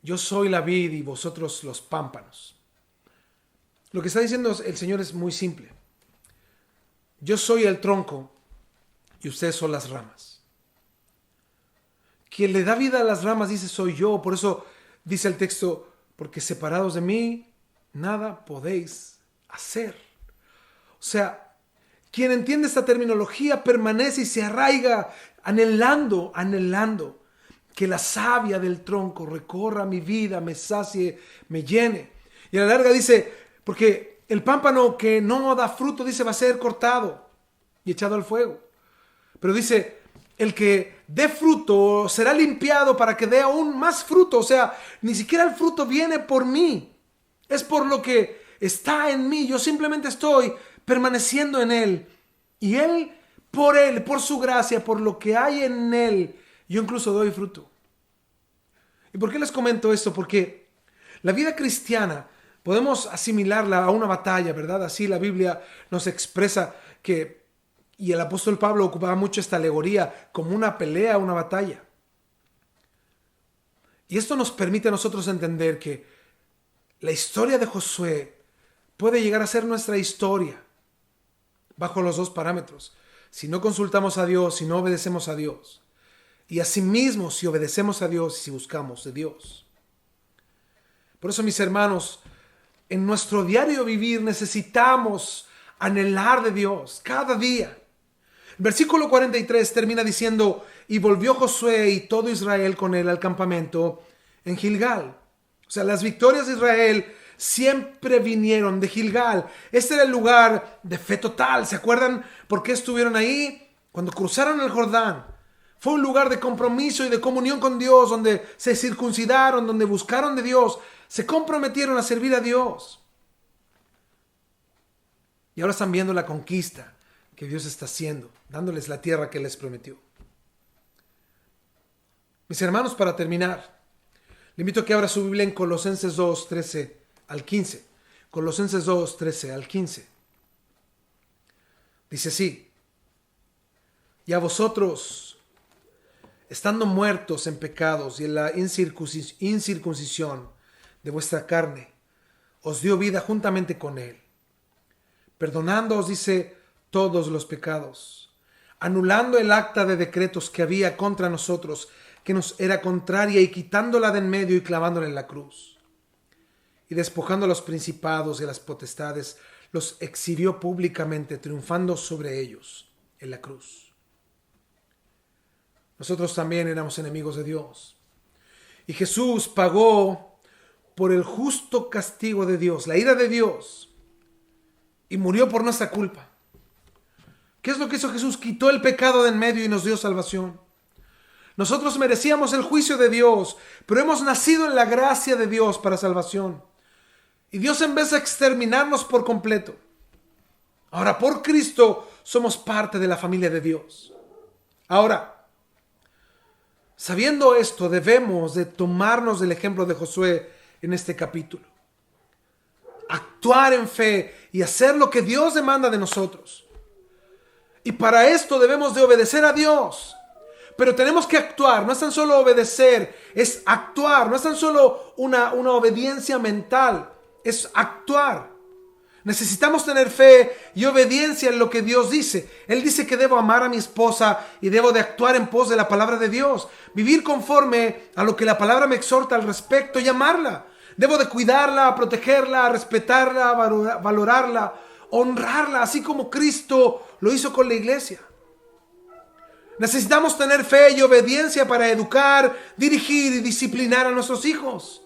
yo soy la vid y vosotros los pámpanos. Lo que está diciendo el Señor es muy simple. Yo soy el tronco y ustedes son las ramas. Quien le da vida a las ramas, dice, soy yo. Por eso dice el texto, porque separados de mí, nada podéis hacer. O sea, quien entiende esta terminología permanece y se arraiga anhelando que la savia del tronco recorra mi vida, me sacie, me llene. Y a la larga dice, porque el pámpano que no da fruto, dice, va a ser cortado y echado al fuego. Pero dice, el que dé fruto será limpiado para que dé aún más fruto. O sea, ni siquiera el fruto viene por mí. Es por lo que está en mí. Yo simplemente estoy permaneciendo en Él. Y Él, por su gracia, por lo que hay en Él, yo incluso doy fruto. ¿Y por qué les comento esto? Porque la vida cristiana podemos asimilarla a una batalla, ¿verdad? Así la Biblia nos expresa que, y el apóstol Pablo ocupaba mucho esta alegoría como una pelea, una batalla. Y esto nos permite a nosotros entender que la historia de Josué puede llegar a ser nuestra historia bajo los dos parámetros. Si no consultamos a Dios, si no obedecemos a Dios. Y asimismo, si obedecemos a Dios y si buscamos de Dios. Por eso, mis hermanos, en nuestro diario vivir necesitamos anhelar de Dios cada día. El versículo 43 termina diciendo, y volvió Josué y todo Israel con él al campamento en Gilgal. O sea, las victorias de Israel siempre vinieron de Gilgal. Este era el lugar de fe total. ¿Se acuerdan por qué estuvieron ahí? Cuando cruzaron el Jordán. Fue un lugar de compromiso y de comunión con Dios, donde se circuncidaron, donde buscaron de Dios, se comprometieron a servir a Dios. Y ahora están viendo la conquista que Dios está haciendo, dándoles la tierra que les prometió. Mis hermanos, para terminar, le invito a que abra su Biblia en Colosenses 2, 13 al 15. Colosenses 2, 13 al 15. Dice así: y a vosotros, estando muertos en pecados y en la incircuncisión de vuestra carne, os dio vida juntamente con él, perdonándoos, dice, todos los pecados, anulando el acta de decretos que había contra nosotros, que nos era contraria, y quitándola de en medio y clavándola en la cruz. Y despojando a los principados y a las potestades, los exhibió públicamente, triunfando sobre ellos en la cruz. Nosotros también éramos enemigos de Dios, y Jesús pagó por el justo castigo de Dios, la ira de Dios, y murió por nuestra culpa. ¿Qué es lo que hizo Jesús? Quitó el pecado de en medio y nos dio salvación. Nosotros merecíamos el juicio de Dios, pero hemos nacido en la gracia de Dios para salvación. Y Dios, en vez de exterminarnos por completo, ahora por Cristo somos parte de la familia de Dios. Ahora, sabiendo esto, debemos de tomarnos del ejemplo de Josué en este capítulo. Actuar en fe y hacer lo que Dios demanda de nosotros. Y para esto debemos de obedecer a Dios. Pero tenemos que actuar, no es tan solo obedecer, es actuar, no es tan solo una obediencia mental, es actuar. Necesitamos tener fe y obediencia en lo que Dios dice. Él dice que debo amar a mi esposa y debo de actuar en pos de la palabra de Dios, vivir conforme a lo que la palabra me exhorta al respecto y amarla. Debo de cuidarla, protegerla, respetarla, valorarla, honrarla, así como Cristo lo hizo con la iglesia. Necesitamos tener fe y obediencia para educar, dirigir y disciplinar a nuestros hijos.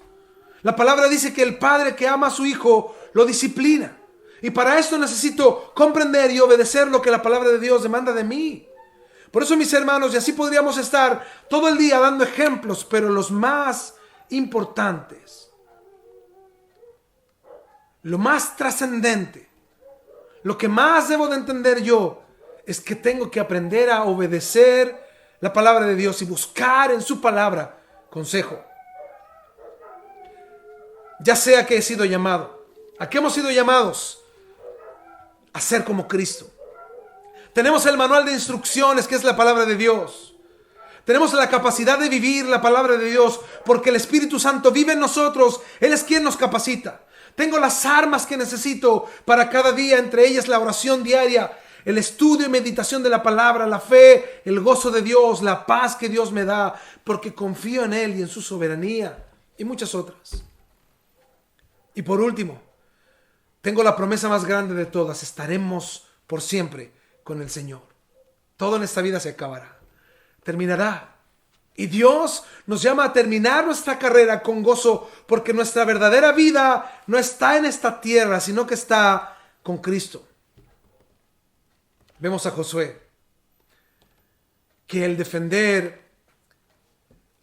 La palabra dice que el padre que ama a su hijo lo disciplina. Y para esto necesito comprender y obedecer lo que la palabra de Dios demanda de mí. Por eso, mis hermanos, y así podríamos estar todo el día dando ejemplos, pero los más importantes, lo más trascendente, lo que más debo de entender yo, es que tengo que aprender a obedecer la palabra de Dios y buscar en su palabra consejo. Ya sea que he sido llamado, ¿a qué hemos sido llamados? A ser como Cristo. Tenemos el manual de instrucciones, que es la palabra de Dios. Tenemos la capacidad de vivir la palabra de Dios, porque el Espíritu Santo vive en nosotros. Él es quien nos capacita. Tengo las armas que necesito para cada día, entre ellas la oración diaria, el estudio y meditación de la palabra, la fe, el gozo de Dios, la paz que Dios me da, porque confío en Él y en su soberanía, y muchas otras. Y por último, tengo la promesa más grande de todas: estaremos por siempre con el Señor. Todo en esta vida se acabará, terminará. Y Dios nos llama a terminar nuestra carrera con gozo, porque nuestra verdadera vida no está en esta tierra, sino que está con Cristo. Vemos a Josué, que el defender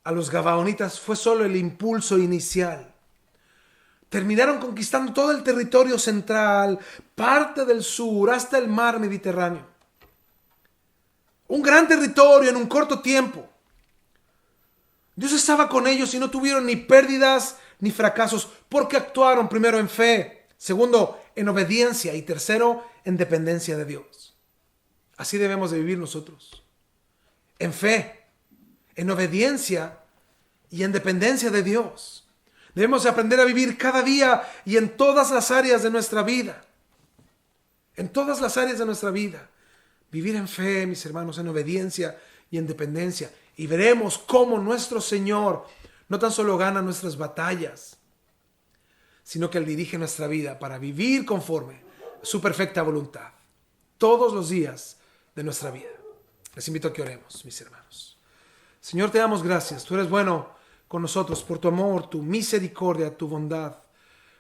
a los gabaonitas fue solo el impulso inicial. Terminaron conquistando todo el territorio central, parte del sur, hasta el mar Mediterráneo. Un gran territorio en un corto tiempo. Dios estaba con ellos y no tuvieron ni pérdidas ni fracasos, porque actuaron primero en fe, segundo en obediencia y tercero en dependencia de Dios. Así debemos de vivir nosotros, en fe, en obediencia y en dependencia de Dios. Debemos de aprender a vivir cada día y en todas las áreas de nuestra vida. En todas las áreas de nuestra vida. Vivir en fe, mis hermanos, en obediencia y en dependencia. Y veremos cómo nuestro Señor no tan solo gana nuestras batallas, sino que Él dirige nuestra vida para vivir conforme a su perfecta voluntad todos los días de nuestra vida. Les invito a que oremos, mis hermanos. Señor, te damos gracias. Tú eres bueno con nosotros por tu amor, tu misericordia, tu bondad,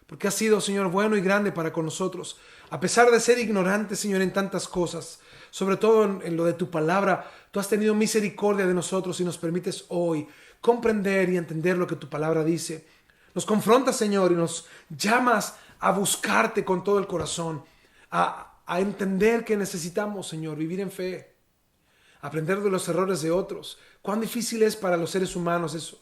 porque has sido, Señor, bueno y grande para con nosotros. A pesar de ser ignorante, Señor, en tantas cosas, sobre todo en lo de tu palabra, tú has tenido misericordia de nosotros y nos permites hoy comprender y entender lo que tu palabra dice. Nos confrontas, Señor, y nos llamas a buscarte con todo el corazón, a entender que necesitamos, Señor, vivir en fe, aprender de los errores de otros. Cuán difícil es para los seres humanos eso.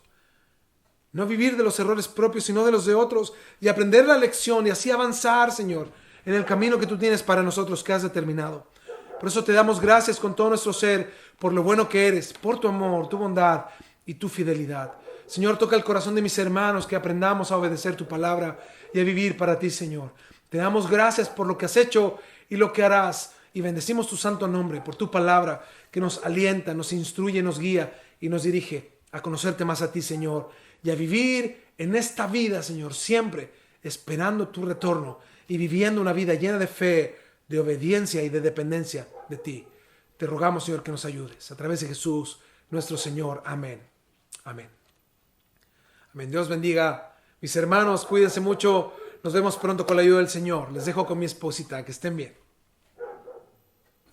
No vivir de los errores propios, sino de los de otros, y aprender la lección y así avanzar, Señor, en el camino que tú tienes para nosotros, que has determinado. Por eso te damos gracias con todo nuestro ser, por lo bueno que eres, por tu amor, tu bondad y tu fidelidad. Señor, toca el corazón de mis hermanos, que aprendamos a obedecer tu palabra y a vivir para ti, Señor. Te damos gracias por lo que has hecho y lo que harás, y bendecimos tu santo nombre por tu palabra que nos alienta, nos instruye, nos guía y nos dirige a conocerte más a ti, Señor, y a vivir en esta vida, Señor, siempre esperando tu retorno y viviendo una vida llena de fe, de obediencia y de dependencia de ti. Te rogamos, Señor, que nos ayudes a través de Jesús, nuestro Señor. Amén. Amén. Amén. Dios bendiga. Mis hermanos, cuídense mucho. Nos vemos pronto con la ayuda del Señor. Les dejo con mi esposita. Que estén bien.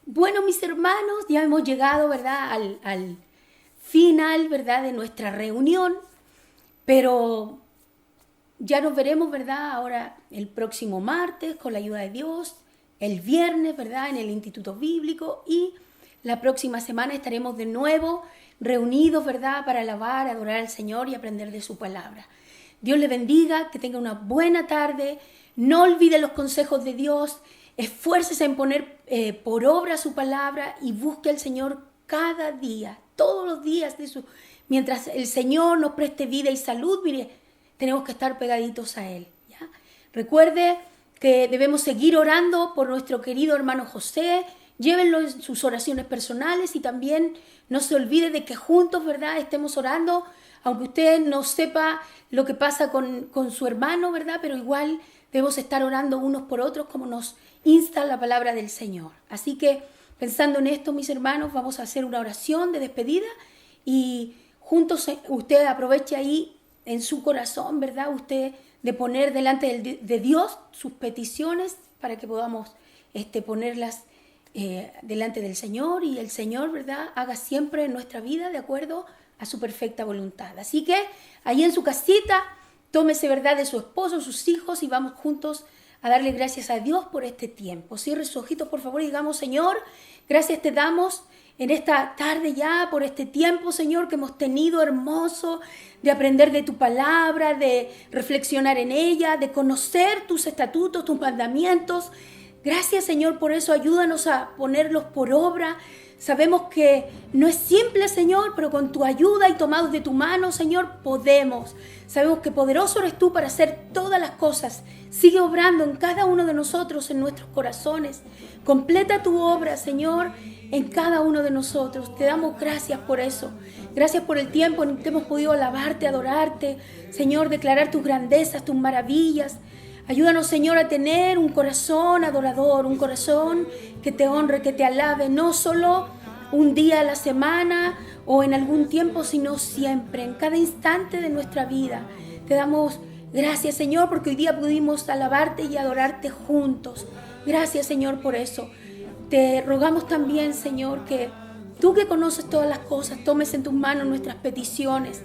Bueno, mis hermanos, ya hemos llegado, ¿verdad?, al final, ¿verdad?, de nuestra reunión. Pero ya nos veremos, ¿verdad?, ahora el próximo martes con la ayuda de Dios. El viernes, ¿verdad?, en el Instituto Bíblico. Y la próxima semana estaremos de nuevo reunidos, ¿verdad?, para alabar, adorar al Señor y aprender de su palabra. Dios le bendiga, que tenga una buena tarde. No olvide los consejos de Dios. Esfuércese en poner por obra su palabra y busque al Señor cada día, todos los días. Mientras el Señor nos preste vida y salud, mire, tenemos que estar pegaditos a Él, ¿ya? Recuerde que debemos seguir orando por nuestro querido hermano José. Llévenlo en sus oraciones personales y también no se olvide de que juntos, ¿verdad?, estemos orando, aunque usted no sepa lo que pasa con su hermano, ¿verdad?, pero igual debemos estar orando unos por otros como nos insta la palabra del Señor. Así que, pensando en esto, mis hermanos, vamos a hacer una oración de despedida y juntos usted aproveche ahí en su corazón, ¿verdad?, usted de poner delante de Dios sus peticiones para que podamos ponerlas delante del Señor, y el Señor, ¿verdad?, haga siempre en nuestra vida de acuerdo a su perfecta voluntad. Así que ahí en su casita, tómese, ¿verdad?, de su esposo, sus hijos, y vamos juntos a darle gracias a Dios por este tiempo. Cierre sus ojitos, por favor, y digamos: Señor, gracias te damos en esta tarde ya por este tiempo, Señor, que hemos tenido hermoso de aprender de tu palabra, de reflexionar en ella, de conocer tus estatutos, tus mandamientos. Gracias, Señor, por eso. Ayúdanos a ponerlos por obra. Sabemos que no es simple, Señor, pero con tu ayuda y tomados de tu mano, Señor, podemos. Sabemos que poderoso eres tú para hacer todas las cosas. Sigue obrando en cada uno de nosotros, en nuestros corazones. Completa tu obra, Señor, en cada uno de nosotros. Te damos gracias por eso. Gracias por el tiempo en que hemos podido alabarte, adorarte, Señor, declarar tus grandezas, tus maravillas. Ayúdanos, Señor, a tener un corazón adorador, un corazón que te honre, que te alabe, no solo un día a la semana o en algún tiempo, sino siempre, en cada instante de nuestra vida. Te damos gracias, Señor, porque hoy día pudimos alabarte y adorarte juntos. Gracias, Señor, por eso. Te rogamos también, Señor, que tú, que conoces todas las cosas, tomes en tus manos nuestras peticiones.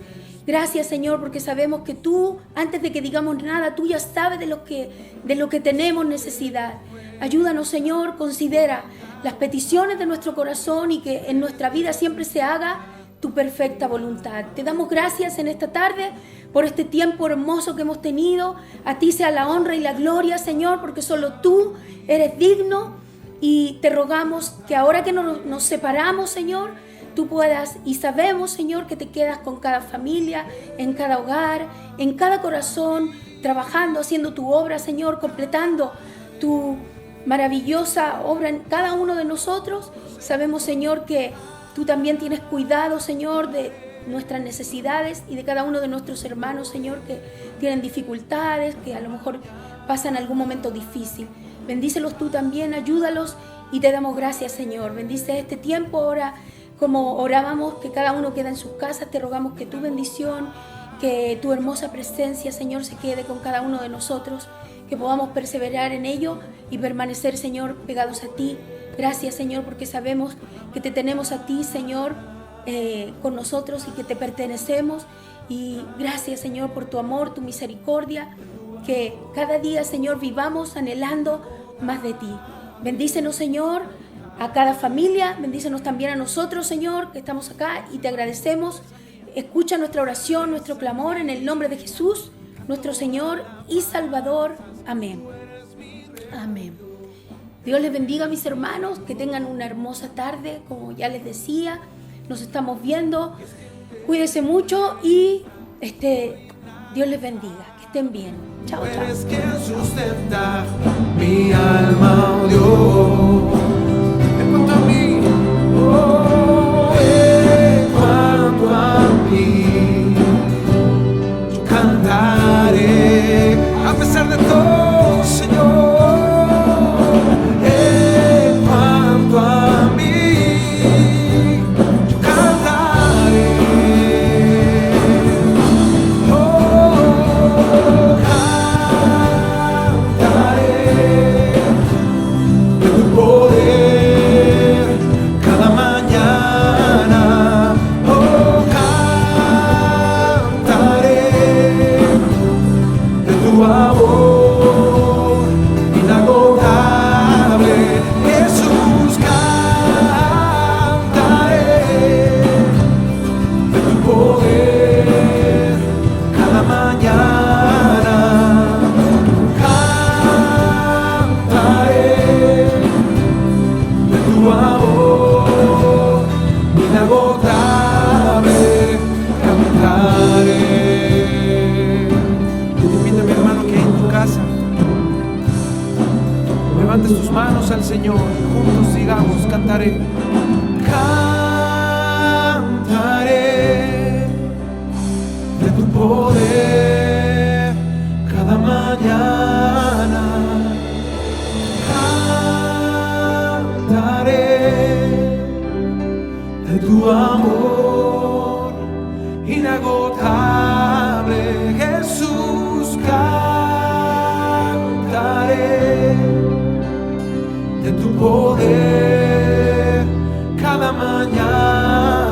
Gracias, Señor, porque sabemos que tú, antes de que digamos nada, tú ya sabes de lo que tenemos necesidad. Ayúdanos, Señor, considera las peticiones de nuestro corazón y que en nuestra vida siempre se haga tu perfecta voluntad. Te damos gracias en esta tarde por este tiempo hermoso que hemos tenido. A ti sea la honra y la gloria, Señor, porque solo tú eres digno, y te rogamos que ahora que nos separamos, Señor, tú puedas, y sabemos, Señor, que te quedas con cada familia, en cada hogar, en cada corazón, trabajando, haciendo tu obra, Señor, completando tu maravillosa obra en cada uno de nosotros. Sabemos, Señor, que tú también tienes cuidado, Señor, de nuestras necesidades y de cada uno de nuestros hermanos, Señor, que tienen dificultades, que a lo mejor pasan algún momento difícil. Bendícelos tú también, ayúdalos, y te damos gracias, Señor. Bendice este tiempo ahora, como orábamos, que cada uno queda en sus casas. Te rogamos que tu bendición que tu hermosa presencia, Señor, se quede con cada uno de nosotros, que podamos perseverar en ello y permanecer, Señor, pegados a ti. Gracias, Señor, porque sabemos que te tenemos a ti, Señor, con nosotros y que te pertenecemos. Y gracias, Señor, por tu amor, tu misericordia, que cada día, Señor, vivamos anhelando más de ti. Bendícenos, Señor, a cada familia, bendícenos también a nosotros, Señor, que estamos acá y te agradecemos. Escucha nuestra oración, nuestro clamor en el nombre de Jesús, nuestro Señor y Salvador. Amén. Amén. Dios les bendiga, mis hermanos, que tengan una hermosa tarde, como ya les decía. Nos estamos viendo. Cuídense mucho y Dios les bendiga. Que estén bien. Chao, chao. Eres quien sustenta mi alma, oh Dios. En cuanto a mí, en cuanto a mí, yo cantaré a pesar de todo, Señor. En cuanto a mí, yo cantaré. Levantes tus manos al Señor, juntos digamos, cantaré. Cantaré de tu poder cada mañana. Cantaré de tu amor inagotable, Jesús. Cantaré de tu poder cada mañana.